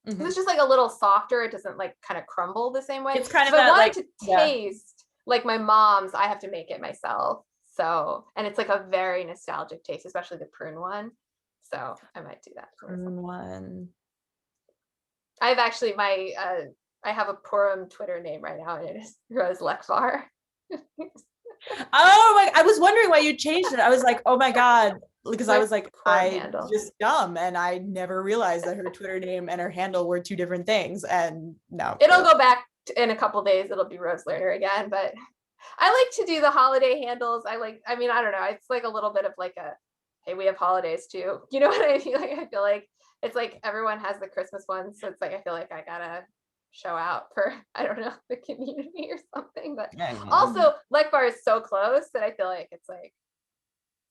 Mm-hmm. It's just like a little softer. It doesn't like kind of crumble the same way. It's kind of that, I wanted like, to taste like my mom's, I have to make it myself. So, and it's like a very nostalgic taste, especially the prune one. So I might do that. Prune one. I've actually I have a Purim Twitter name right now, and it is Rose Lekvar. Oh my! I was wondering why you changed it. I was like, oh my god, because I was like, handle. Just dumb, and I never realized that her Twitter name and her handle were 2 different things. And no, it'll go back in a couple days. It'll be Rose Lerner again, but I like to do the holiday handles. I mean, I don't know. It's like a little bit of like a, hey, we have holidays too. You know what I mean? Like, I feel like it's like everyone has the Christmas ones. So it's like, I feel like I gotta show out for, I don't know, the community or something. But I know. also Lake Bar is so close that I feel like it's like,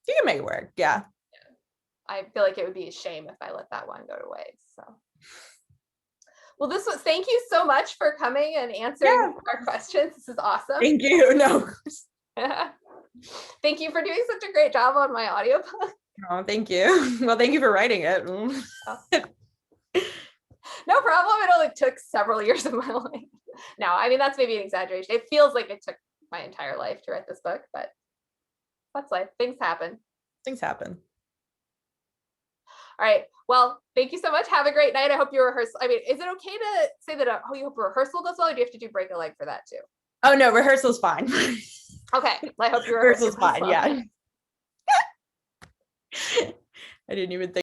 You can make it work. Yeah. I feel like it would be a shame if I let that one go to waste. So, well, thank you so much for coming and answering our questions. This is awesome. Thank you. No. Thank you for doing such a great job on my audiobook. Oh, thank you. Well, thank you for writing it. No problem. It only took several years of my life. No, I mean, that's maybe an exaggeration. It feels like it took my entire life to write this book, but that's life. Things happen. Things happen. All right. Well, thank you so much. Have a great night. I hope your rehearsal. I mean, is it okay to say that? You hope rehearsal goes well, or do you have to do break a leg for that too? Oh no, rehearsal's fine. Okay. I hope your rehearsal's fine. well. Yeah. I didn't even think.